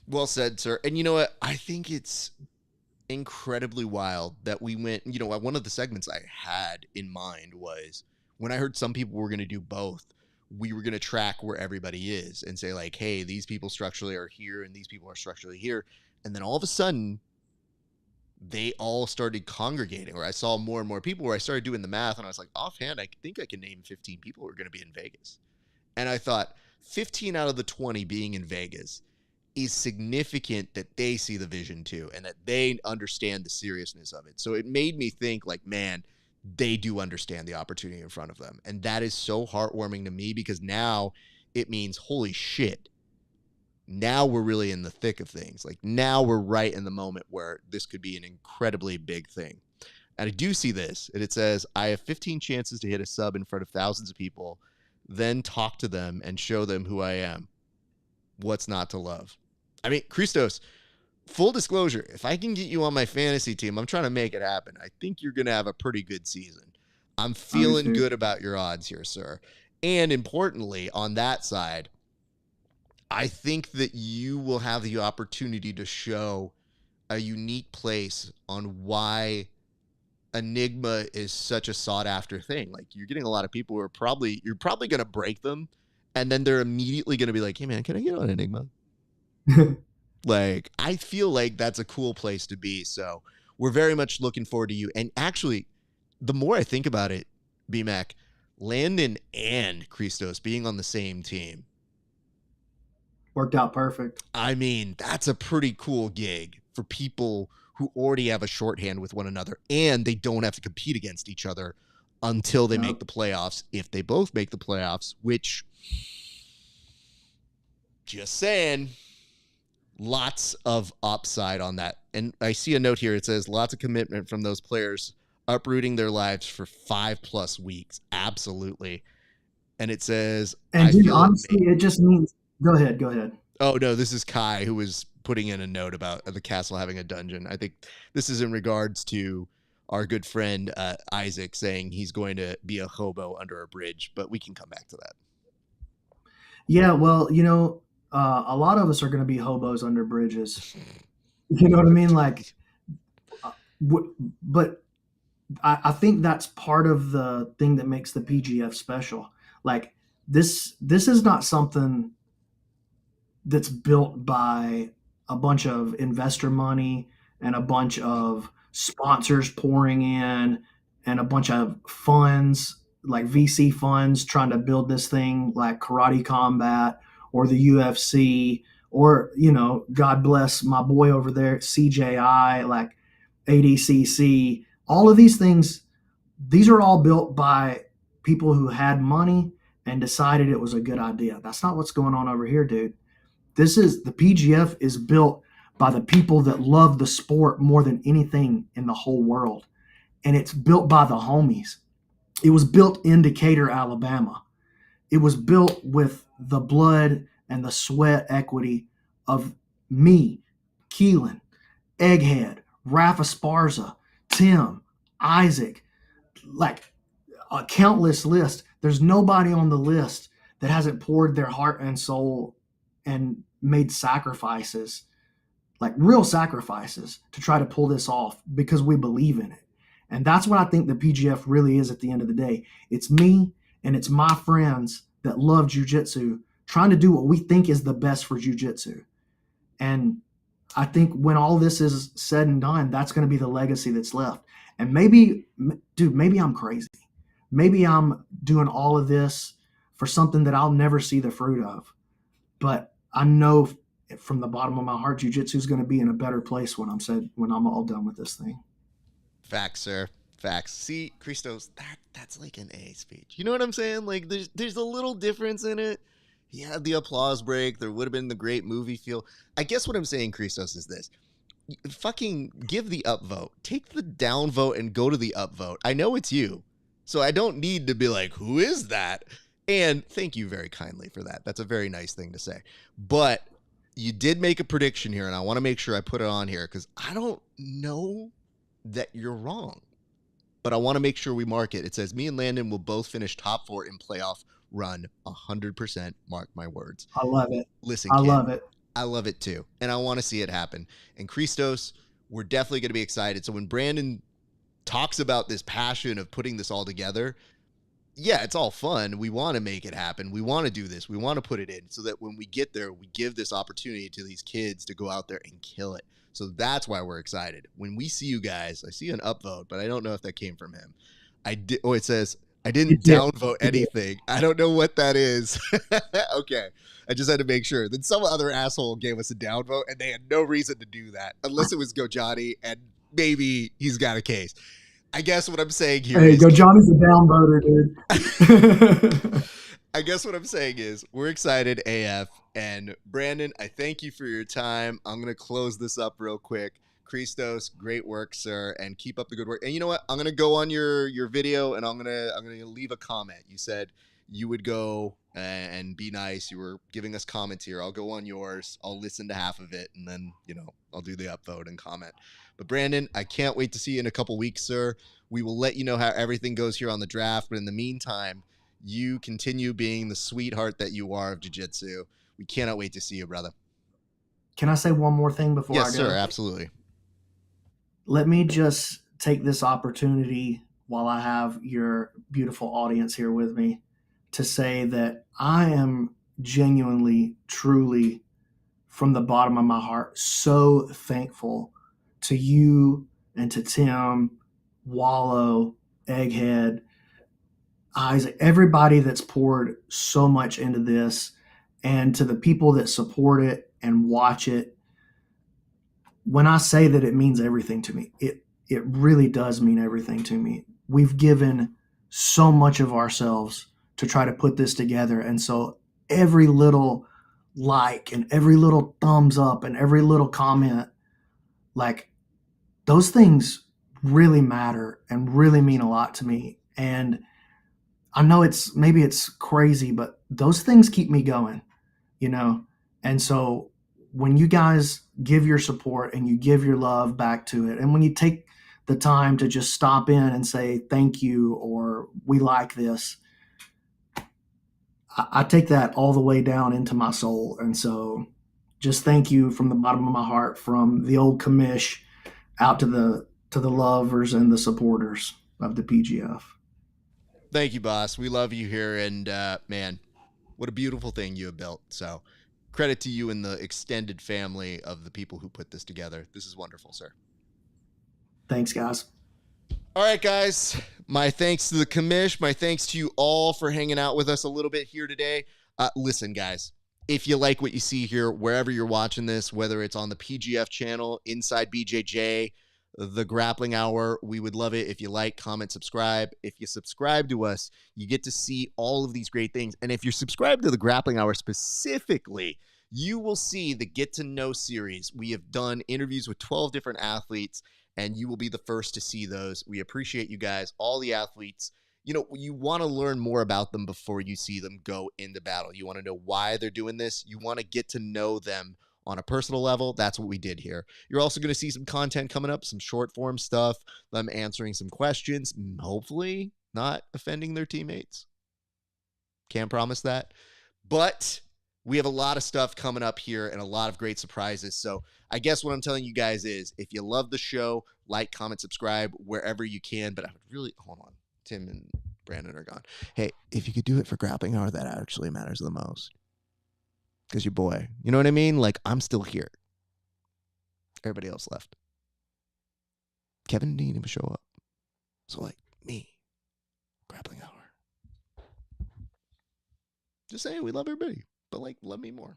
Well said, sir. And you know what? I think it's incredibly wild that we went, one of the segments I had in mind was when I heard some people were going to do both, we were going to track where everybody is and say like, hey, these people structurally are here and these people are structurally here. And then all of a sudden they all started congregating, or I saw more and more people where I started doing the math and I was like, offhand, I think I can name 15 people who are going to be in Vegas. And I thought 15 out of the 20 being in Vegas is significant that they see the vision too, and that they understand the seriousness of it. So it made me think like, man, they do understand the opportunity in front of them. And that is so heartwarming to me, because now it means, holy shit, now we're really in the thick of things. Like, now we're right in the moment where this could be an incredibly big thing. And I do see this, and it says, I have 15 chances to hit a sub in front of thousands of people, then talk to them and show them who I am. What's not to love? I mean, Christos, full disclosure, if I can get you on my fantasy team, I'm trying to make it happen. I think you're going to have a pretty good season. I'm feeling good about your odds here, sir. And importantly, on that side, I think that you will have the opportunity to show a unique place on why Enigma is such a sought after thing. Like, you're getting a lot of people who are you're probably going to break them, and then they're immediately going to be like, hey man, can I get on Enigma? Like, I feel like that's a cool place to be. So we're very much looking forward to you. And actually, the more I think about it, BMAC, Landon and Christos being on the same team
worked out perfect.
I mean, that's a pretty cool gig for people who already have a shorthand with one another, and they don't have to compete against each other until they make the playoffs. If they both make the playoffs, which, just saying, lots of upside on that. And I see a note here. It says lots of commitment from those players, uprooting their lives for 5+ weeks. Absolutely. And it says,
and dude, honestly, it just means, go ahead.
Oh no, this is Kai who was putting in a note about the castle having a dungeon. I think this is in regards to our good friend Isaac saying he's going to be a hobo under a bridge, but we can come back to that.
Yeah, well, a lot of us are going to be hobos under bridges. You know what I mean? Like, but I think that's part of the thing that makes the PGF special. Like, this is not something that's built by a bunch of investor money and a bunch of sponsors pouring in and a bunch of funds, like VC funds, trying to build this thing like Karate Combat or the UFC, or, God bless my boy over there, CJI, like ADCC. All of these things, these are all built by people who had money and decided it was a good idea. That's not what's going on over here, dude. The PGF is built by the people that love the sport more than anything in the whole world. And it's built by the homies. It was built in Decatur, Alabama. It was built with the blood and the sweat equity of me, Keelan, Egghead, Rafa Sparza, Tim, Isaac, like a countless list. There's nobody on the list that hasn't poured their heart and soul and made sacrifices, like real sacrifices, to try to pull this off because we believe in it. And that's what I think the PGF really is at the end of the day. It's me and it's my friends that love jiu-jitsu trying to do what we think is the best for jiu-jitsu. And I think when all this is said and done, that's going to be the legacy that's left. And maybe I'm crazy. Maybe I'm doing all of this for something that I'll never see the fruit of. But I know from the bottom of my heart, jiu-jitsu is going to be in a better place when I'm all done with this thing.
Facts, sir. Facts. See, Christos, that's like an A speech. You know what I'm saying? Like, there's a little difference in it. He had the applause break. There would have been the great movie feel. I guess what I'm saying, Christos, is this. Fucking give the upvote. Take the downvote and go to the upvote. I know it's you, so I don't need to be like, who is that? And thank you very kindly for that. That's a very nice thing to say. But you did make a prediction here, and I want to make sure I put it on here because I don't know that you're wrong. But I want to make sure we mark it. It says, me and Landon will both finish top 4 in playoff run 100%. Mark my words.
I love it.
Listen,
I
kid,
love it.
I love it too. And I want to see it happen. And Christos, we're definitely going to be excited. So when Brandon talks about this passion of putting this all together, yeah, it's all fun. We want to make it happen. We want to do this. We want to put it in so that when we get there, we give this opportunity to these kids to go out there and kill it. So that's why we're excited. When we see you guys, I see an upvote, but I don't know if that came from him. It says, I didn't
You did.
downvote
You did.
anything. I don't know what that is. Okay. I just had to make sure. Then some other asshole gave us a downvote, and they had no reason to do that, unless it was Go Johnny, and maybe he's got a case. I guess what I'm saying here
Hey,
is
Go Johnny's a down voter, dude.
I guess what I'm saying is we're excited AF. And Brandon, I thank you for your time. I'm gonna close this up real quick. Christos, great work, sir, and keep up the good work. And you know what? I'm gonna go on your video and I'm gonna leave a comment. You said you would go and be nice. You were giving us comments here. I'll go on yours. I'll listen to half of it, and then I'll do the upvote and comment. But Brandon, I can't wait to see you in a couple weeks, sir. We will let you know how everything goes here on the draft. But in the meantime, you continue being the sweetheart that you are of jiu-jitsu. We cannot wait to see you, brother.
Can I say one more thing before I go?
Yes, sir. Absolutely.
Let me just take this opportunity while I have your beautiful audience here with me to say that I am genuinely, truly, from the bottom of my heart, so thankful to you and to Tim, Wallow, Egghead, Isaac, everybody that's poured so much into this, and to the people that support it and watch it. When I say that it means everything to me, it really does mean everything to me. We've given so much of ourselves to try to put this together, and so every little like and every little thumbs up and every little comment, like, those things really matter and really mean a lot to me. And I know it's crazy, but those things keep me going, you know? And so when you guys give your support and you give your love back to it, and when you take the time to just stop in and say thank you or we like this, I take that all the way down into my soul. And so just thank you from the bottom of my heart, from the old commish out to the lovers and the supporters of the PGF.
Thank you, boss. We love you here, and man, what a beautiful thing you have built. So credit to you and the extended family of the people who put this together. This is wonderful, sir.
Thanks, guys.
All right, guys. My thanks to the commish. My thanks to you all for hanging out with us a little bit here today. Listen, guys, if you like what you see here, wherever you're watching this, whether it's on the PGF channel, Inside BJJ, the Grappling Hour, we would love it if you like, comment, subscribe. If you subscribe to us, you get to see all of these great things. And if you're subscribed to the Grappling Hour specifically, you will see the Get to Know series. We have done interviews with 12 different athletes, and you will be the first to see those. We appreciate you guys, all the athletes. You want to learn more about them before you see them go into battle. You want to know why they're doing this. You want to get to know them on a personal level. That's what we did here. You're also going to see some content coming up, some short form stuff, them answering some questions, hopefully not offending their teammates. Can't promise that. But we have a lot of stuff coming up here and a lot of great surprises. So I guess what I'm telling you guys is, if you love the show, like, comment, subscribe wherever you can. But I would really, hold on, Tim and Brandon are gone. Hey, if you could do it for Grappling Hour, that actually matters the most. Because your boy, you know what I mean? Like, I'm still here. Everybody else left. Kevin didn't even show up. So, like, me, Grappling Hour. Just saying, we love everybody. But, like, love me more.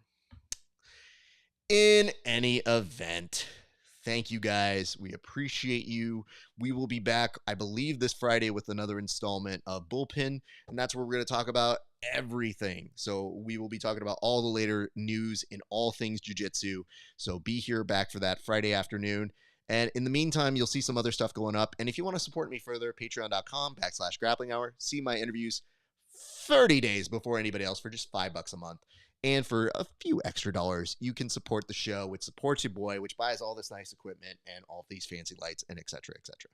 In any event, thank you guys. We appreciate you. We will be back, I believe, this Friday with another installment of Bullpen, and that's where we're going to talk about everything. So we will be talking about all the later news in all things jiu-jitsu. So be here back for that Friday afternoon. And in the meantime, you'll see some other stuff going up. And if you want to support me further, patreon.com/grappling hour. See my interviews 30 days before anybody else for just $5 a month. And for a few extra dollars, you can support the show, which supports your boy, which buys all this nice equipment and all these fancy lights and et cetera, et cetera.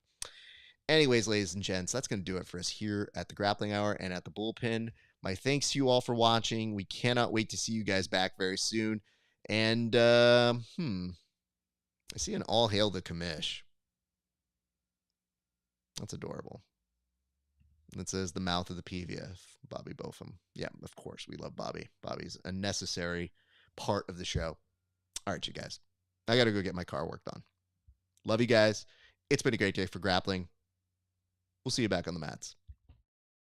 Anyways, ladies and gents, that's going to do it for us here at the Grappling Hour and at the Bullpen. My thanks to you all for watching. We cannot wait to see you guys back very soon. And, I see an all hail the commish. That's adorable. It says the mouth of the PVF, Bobby Bopham. Yeah, of course, we love Bobby. Bobby's a necessary part of the show. All right, you guys. I got to go get my car worked on. Love you guys. It's been a great day for grappling. We'll see you back on the mats.